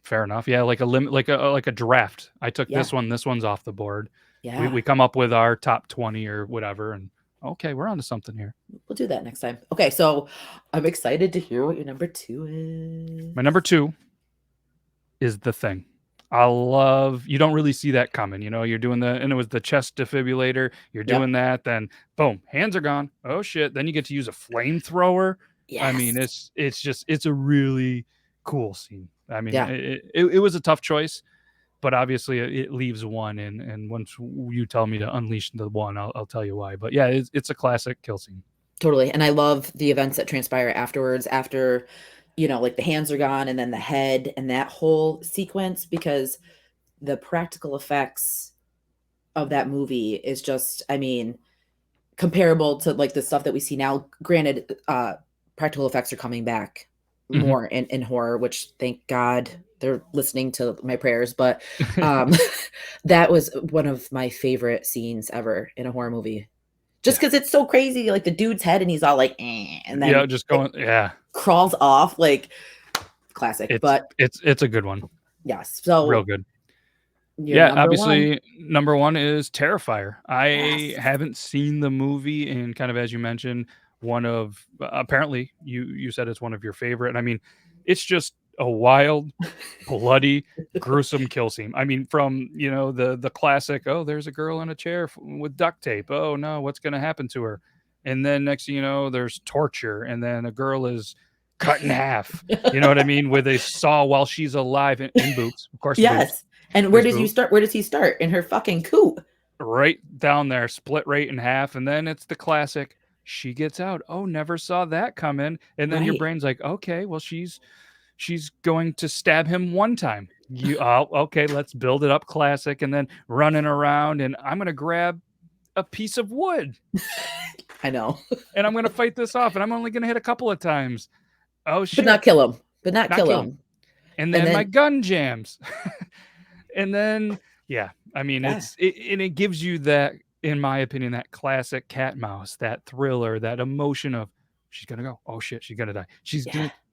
Fair enough. Yeah, like a limit, like a draft. I took this one. This one's off the board. Yeah, we come up with our top 20 or whatever, and okay, we're on to something here. We'll do that next time. Okay, so I'm excited to hear what your number 2 is. My number 2 is The Thing. You don't really see that coming, you're doing and it was the chest defibrillator. You're doing that, then boom, hands are gone. Oh shit. Then you get to use a flamethrower. Yes. I mean, it's a really cool scene. I mean, it was a tough choice, but obviously it leaves one. And once you tell me to unleash the one, I'll tell you why. But yeah, it's a classic kill scene. Totally. And I love the events that transpire afterwards, after like the hands are gone and then the head and that whole sequence, because the practical effects of that movie is just, I mean, comparable to like the stuff that we see now. Granted, practical effects are coming back more in horror, which thank God they're listening to my prayers. But that was one of my favorite scenes ever in a horror movie. Just because it's so crazy, like the dude's head and he's all like, and then just going, crawls off, like classic. It's a good one. Yes, so real good. Obviously, number one is Terrifier. I haven't seen the movie, and kind of as you mentioned, one of apparently you said it's one of your favorite. And I mean, it's just a wild, bloody, gruesome kill scene. I mean, from the classic, oh, there's a girl in a chair with duct tape. Oh no, what's going to happen to her? And then next thing you know, there's torture, and then a girl is cut in half. You know what I mean? With a saw while she's alive in boots, of course. Yes. Boots. And where does he start? Where does he start? In her fucking coop. Right down there, split right in half. And then it's the classic, she gets out. Oh, never saw that coming. And then your brain's like, okay, well, she's going to stab him one time. Okay, let's build it up classic. And then running around, and I'm going to grab a piece of wood. I know. And I'm going to fight this off, and I'm only going to hit a couple of times. Oh, shit. But not kill him. Not kill him. And then my gun jams. And then, I mean, it gives you that, in my opinion, that classic cat mouse, that thriller, that emotion of she's going to go. Oh shit, she's going to die.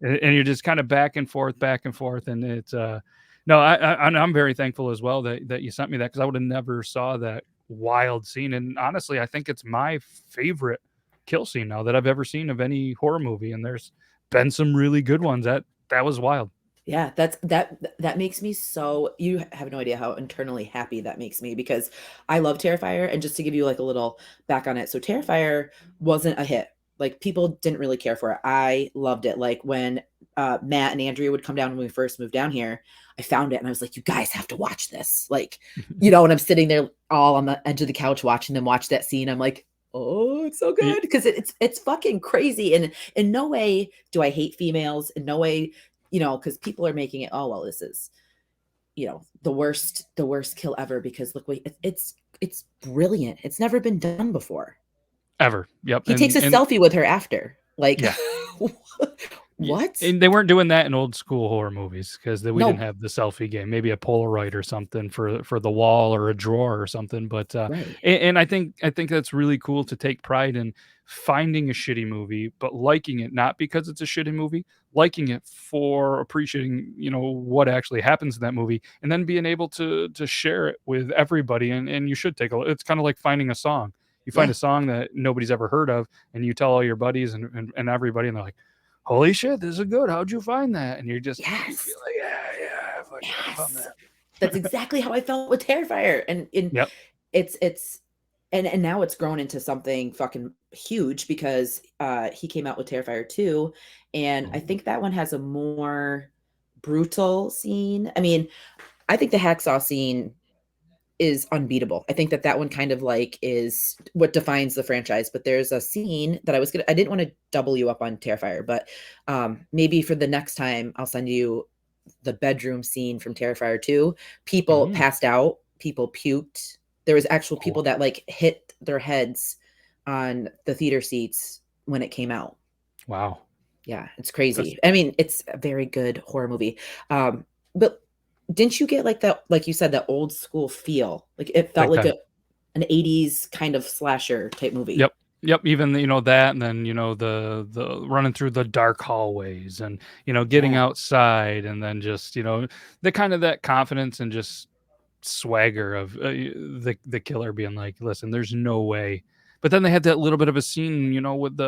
And you're just kind of back and forth. And it's, no, I'm very thankful as well that you sent me that, because I would have never saw that wild scene. And honestly, I think it's my favorite kill scene now that I've ever seen of any horror movie. And there's been some really good ones. That was wild. Yeah, that makes me so, you have no idea how internally happy that makes me, because I love Terrifier. And just to give you like a little back on it, so Terrifier wasn't a hit. Like, people didn't really care for it. I loved it. Like, when Matt and Andrea would come down when we first moved down here, I found it and I was like, you guys have to watch this. Like, and I'm sitting there all on the edge of the couch watching them watch that scene. I'm like, oh, it's so good, because it's fucking crazy. And in no way do I hate females. In no way, because people are making it, oh well, this is the worst kill ever, because look, it's brilliant. It's never been done before, ever. Yep. He takes a selfie with her after, like, what? And they weren't doing that in old school horror movies, because we didn't have the selfie game. Maybe a Polaroid or something for the wall, or a drawer or something. But and I think that's really cool, to take pride in finding a shitty movie, but liking it, not because it's a shitty movie, liking it for appreciating what actually happens in that movie, and then being able to share it with everybody. And you should take a look. It's kind of like finding a song. You find a song that nobody's ever heard of, and you tell all your buddies and everybody, and they're like, holy shit, this is good. How'd you find that? And you're just, you feel like, I found that. That's exactly how I felt with Terrifier. And it's and now it's grown into something fucking huge, because he came out with Terrifier 2, and I think that one has a more brutal scene. I mean, I think the hacksaw scene is unbeatable. I think that one kind of like is what defines the franchise. But there's a scene that I didn't want to double you up on Terrifier, but maybe for the next time I'll send you the bedroom scene from Terrifier 2. People passed out, people puked. There was actual people that like hit their heads on the theater seats when it came out. Wow. Yeah, it's crazy. I mean, it's a very good horror movie. But didn't you get like that, like you said, that old school feel? Like, it felt like an 80s kind of slasher type movie. Yep. Even, that, and then, the running through the dark hallways, and, getting outside, and then just, the kind of that confidence and just swagger of the killer being like, listen, there's no way. But then they had that little bit of a scene, with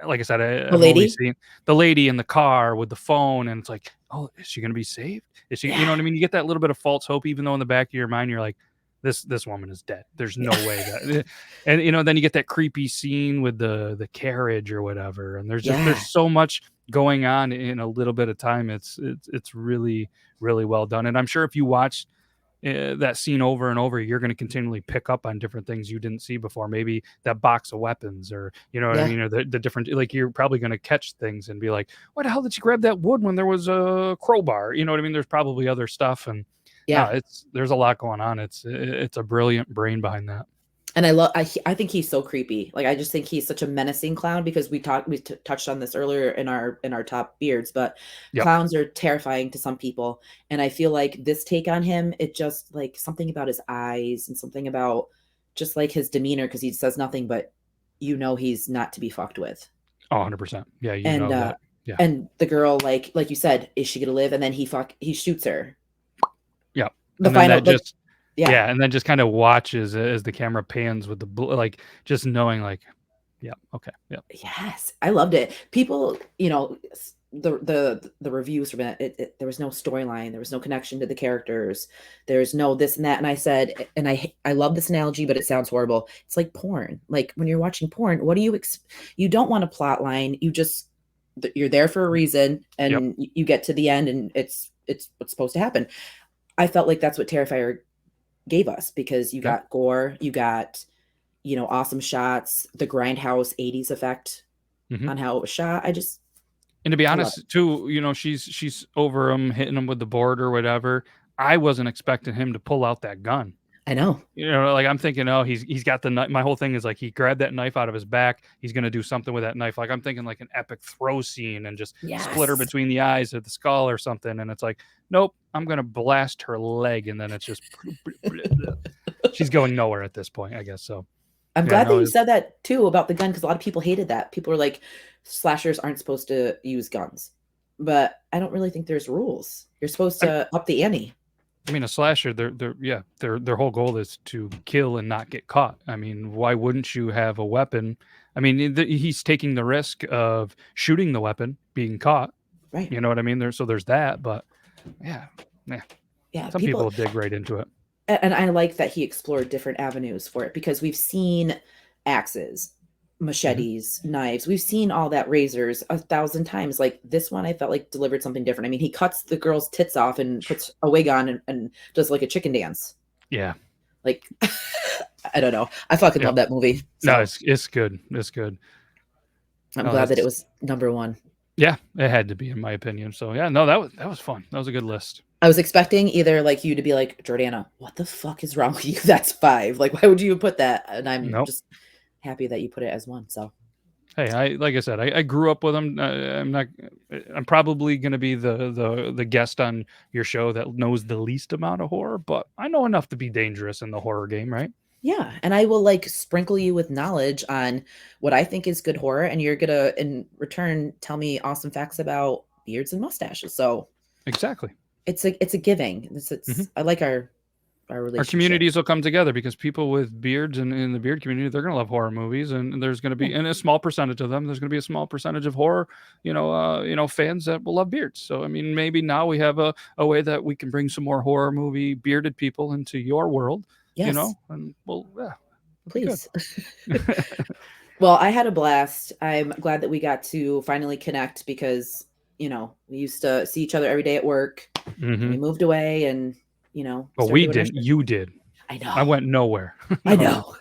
like I said, I've only seen the lady in the car with the phone, and it's like, oh, is she going to be saved? Is she, you know what I mean? You get that little bit of false hope, even though in the back of your mind, you're like, this woman is dead. There's no way that, and then you get that creepy scene with the carriage or whatever. And there's so much going on in a little bit of time. It's really, really well done. And I'm sure if you watch that scene over and over, you're going to continually pick up on different things you didn't see before. Maybe that box of weapons, or you know what I Yeah. mean, or the different, like, you're probably going to catch things and be like, "Why the hell did you grab that wood when there was a crowbar?" You know what I mean? There's probably other stuff, and no, Yeah. there's a lot going on. It's a brilliant brain behind that. And I think he's so creepy. Like, I just think he's such a menacing clown because we touched on this earlier in our top beards, but Yep. clowns are terrifying to some people. And I feel like this take on him, it just like something about his eyes and something about just like his demeanor, because he says nothing, but you know he's not to be fucked with. Oh, 100%. Yeah, you And know that. Yeah. and the girl, like you said, is she gonna live? And then he shoots her. Yeah. The And then final that just yeah. and then just kind of watches as the camera pans with the like, just knowing like, yeah, okay, yeah. Yes, I loved it. People, the reviews from it, there was no storyline, there was no connection to the characters, there's no this and that. And I said, and I love this analogy, but it sounds horrible. It's like porn. Like when you're watching porn, what do you don't want a plot line. You're there for a reason, Yep. and you get to the end, and it's what's supposed to happen. I felt like that's what Terrifier gave us, because you got gore, you got awesome shots, the grindhouse 80s effect on how it was shot. And to be honest, too, she's over him, hitting him with the board or whatever. I wasn't expecting him to pull out that gun. I know. Like, I'm thinking, oh, he's got the knife. My whole thing is like, he grabbed that knife out of his back. He's gonna do something with that knife. Like, I'm thinking like an epic throw scene and just split her between the eyes or the skull or something. And it's like, nope, I'm gonna blast her leg, and then it's just she's going nowhere at this point, I guess. So I'm glad that you said that too about the gun, because a lot of people hated that. People were like, slashers aren't supposed to use guns, but I don't really think there's rules. You're supposed to up the ante. I mean, a slasher, their whole goal is to kill and not get caught. I mean, why wouldn't you have a weapon? I mean, he's taking the risk of shooting the weapon, being caught. Right. You know what I mean? There's that, but yeah. Some people dig right into it. And I like that he explored different avenues for it, because we've seen axes, machetes, knives. We've seen all that, razors 1,000 times. Like, this one, I felt like delivered something different. I mean, he cuts the girl's tits off and puts a wig on and does like a chicken dance. Yeah. Like, I don't know. I fucking love that movie. So. No, it's good. It's good. I'm glad that it was number one. Yeah, it had to be, in my opinion. So yeah, no, that was fun. That was a good list. I was expecting either like you to be like, Jordana, what the fuck is wrong with you? That's 5. Like, why would you put that? And I'm just happy that you put it as 1. So, hey, like I said, I grew up with him. I'm probably going to be the guest on your show that knows the least amount of horror, but I know enough to be dangerous in the horror game, right? Yeah, and I will like sprinkle you with knowledge on what I think is good horror, and you're gonna in return tell me awesome facts about beards and mustaches. So exactly, it's a giving. I like our relationship. Our communities will come together, because people with beards and in the beard community, they're going to love horror movies, and there's going to be, and a small percentage of them, there's going to be a small percentage of horror, fans that will love beards. So, I mean, maybe now we have a way that we can bring some more horror movie bearded people into your world, and please. Well, I had a blast. I'm glad that we got to finally connect, because, we used to see each other every day at work. We moved away, and but we didn't. You did. I know. I went nowhere. I know.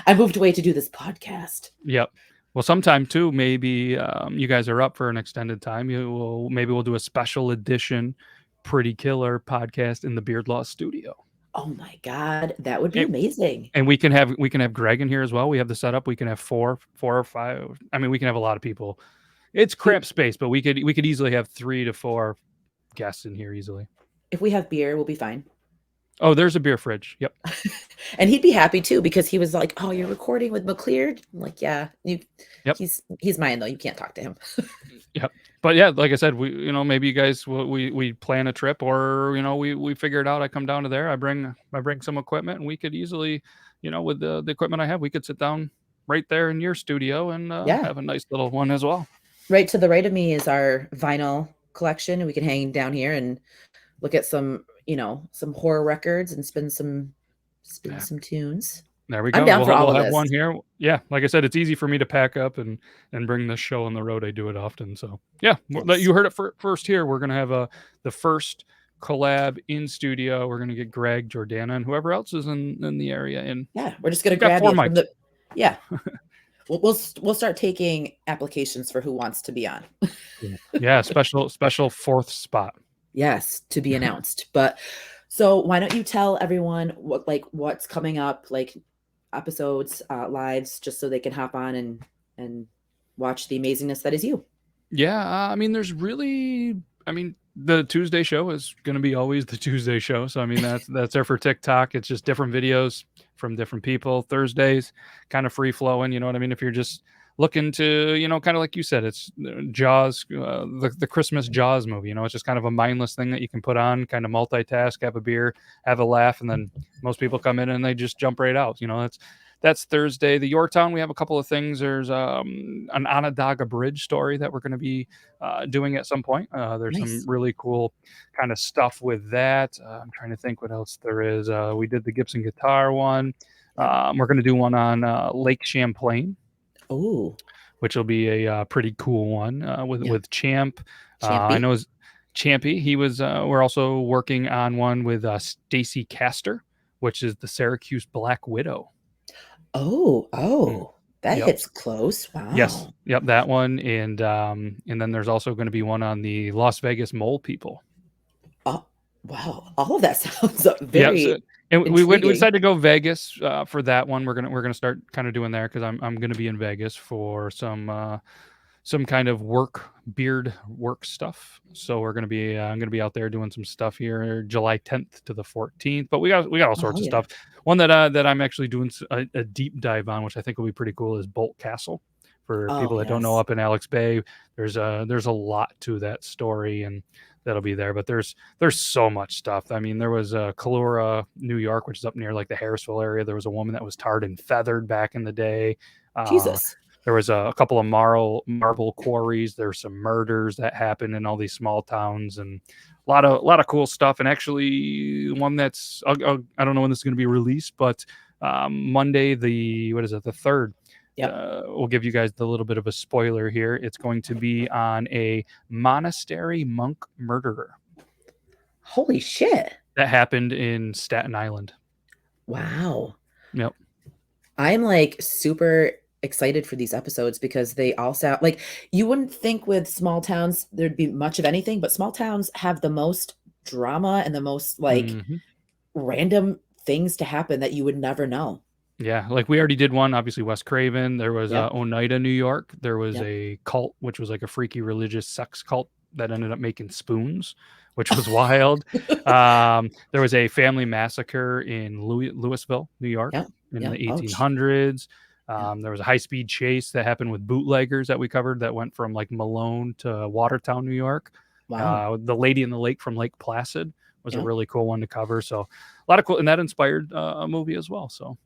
I moved away to do this podcast. Yep. Well, sometime too, maybe you guys are up for an extended time. Maybe we'll do a special edition Pretty Killer podcast in the Beard Law studio. Oh my God, that would be amazing. And we can have Greg in here as well. We have the setup. We can have 4 or 5. I mean, we can have a lot of people. It's cramped space, but we could easily have 3 to 4 guests in here easily. If we have beer, we'll be fine. Oh, there's a beer fridge. Yep. And he'd be happy too, because he was like, "Oh, you're recording with McClear?" I'm like, "Yeah, yep. He's mine though. You can't talk to him." Yep. But yeah, like I said, maybe you guys we plan a trip, or we figure it out. I come down to there. I bring some equipment, and we could easily, with the equipment I have, we could sit down right there in your studio and have a nice little one as well. Right to the right of me is our vinyl collection, and we can hang down here and look at some horror records and spin some tunes. There we go. I'm down for all of this. We'll have one here. Yeah, like I said, it's easy for me to pack up and bring this show on the road. I do it often. So yeah, you heard it first here. We're gonna have the first collab in studio. We're going to get Greg, Jordana, and whoever else is in the area. And yeah, we're just going to grab you from the, yeah. We'll start taking applications for who wants to be on. Yeah, special fourth spot. Yes, to be announced. But so why don't you tell everyone what's coming up, like episodes, lives, just so they can hop on and watch the amazingness that is you. Yeah, I mean, the Tuesday show is going to be always the Tuesday show. So I mean, that's there for TikTok. It's just different videos from different people. Thursdays, kind of free flowing. You know what I mean? If you're just looking to, kind of like you said, it's Jaws, the Christmas Jaws movie. It's just kind of a mindless thing that you can put on, kind of multitask, have a beer, have a laugh, and then most people come in and they just jump right out. That's Thursday. The Yorktown, we have a couple of things. There's an Onondaga Bridge story that we're going to be doing at some point. There's some really cool kind of stuff with that. I'm trying to think what else there is. We did the Gibson guitar one. We're going to do one on Lake Champlain. Oh, which will be a pretty cool one with Champ. I know Champy. He was. We're also working on one with Stacy Castor, which is the Syracuse Black Widow. Oh, that hits close. Wow. Yes. Yep. That one. And then there's also going to be one on the Las Vegas Mole People. Oh, wow. All of that sounds very and we decided to go Vegas for that one. We're gonna start kind of doing there because I'm going to be in Vegas for some kind of beard work stuff. So we're gonna be I'm gonna be out there doing some stuff here July 10th to the 14th. But we got all sorts of stuff. One that I'm actually doing a deep dive on, which I think will be pretty cool, is Bolt Castle. For people that don't know, up in Alex Bay, there's a lot to that story, and that'll be there. But there's so much stuff. I mean, there was Kalura, New York, which is up near like the Harrisville area. There was a woman that was tarred and feathered back in the day. Jesus. There was a couple of marble quarries. There's some murders that happened in all these small towns, and a lot of cool stuff. And actually, one that's I don't know when this is going to be released, but Monday, the 3rd. Yeah, we'll give you guys a little bit of a spoiler here. It's going to be on a monastery monk murderer. Holy shit! That happened in Staten Island. Wow. Yep. I'm like super excited for these episodes because they all sound like, you wouldn't think with small towns there'd be much of anything, but small towns have the most drama and the most random things to happen that you would never know. Yeah, like we already did one, obviously Wes Craven. There was Oneida, New York. There was a cult, which was like a freaky religious sex cult that ended up making spoons, which was wild. There was a family massacre in Louisville, New York in the 1800s. There was a high-speed chase that happened with bootleggers that we covered that went from like Malone to Watertown, New York. Wow. The Lady in the Lake from Lake Placid was a really cool one to cover. So a lot of cool, and that inspired a movie as well. So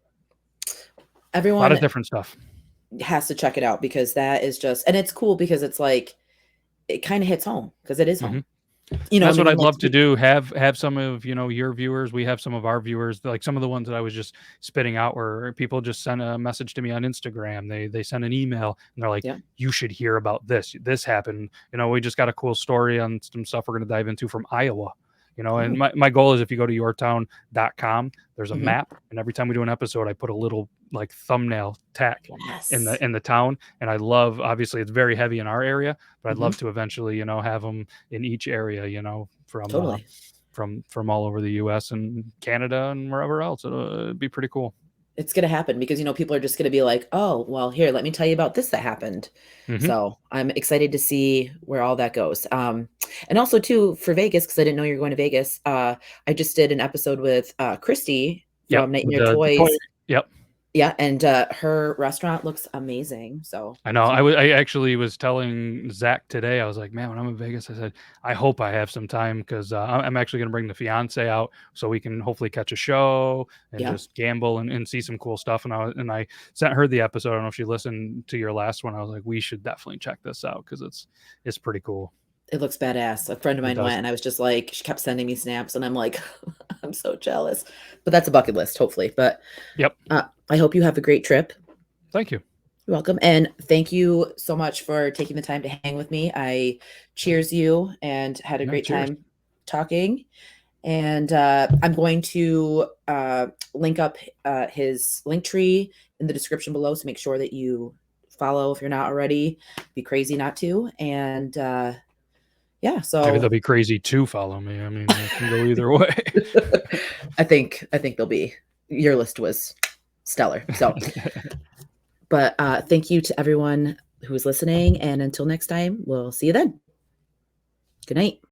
everyone, a lot of different stuff, has to check it out because that is just, and it's cool because it's like, it kind of hits home because it is home. That's what I'd love to do. Have some of your viewers. We have some of our viewers, like some of the ones that I was just spitting out, where people just send a message to me on Instagram. They send an email and they're like, "You should hear about this. This happened. We just got a cool story on some stuff we're going to dive into from Iowa." And my goal is, if you go to yourtown.com, there's a map, and every time we do an episode, I put a little like thumbnail tag in the town. And I love, obviously it's very heavy in our area, but I'd love to eventually, have them in each area, from all over the US and Canada and wherever else. It'd be pretty cool. It's going to happen because, people are just going to be like, oh, well, here, let me tell you about this that happened. So I'm excited to see where all that goes. And also too, for Vegas, because I didn't know you were going to Vegas. I just did an episode with Christy from Night in Your Toys. Yep. Yeah, and her restaurant looks amazing. So I know. I actually was telling Zach today. I was like, man, when I'm in Vegas, I said, I hope I have some time because I'm actually going to bring the fiance out so we can hopefully catch a show and just gamble and see some cool stuff. And I sent her the episode. I don't know if she listened to your last one. I was like, we should definitely check this out because it's pretty cool. It looks badass. A friend of mine went, and I was just like, she kept sending me snaps, and I'm like, I'm so jealous. But that's a bucket list, hopefully. But I hope you have a great trip. Thank you. You're welcome. And thank you so much for taking the time to hang with me. I cheers you and had a great time talking. And I'm going to link up his link tree in the description below. So make sure that you follow if you're not already. Be crazy not to. And yeah, so maybe they'll be crazy to follow me. I mean, it can go either way. I think they'll be. Your list was stellar. So, but thank you to everyone who's listening. And until next time, we'll see you then. Good night.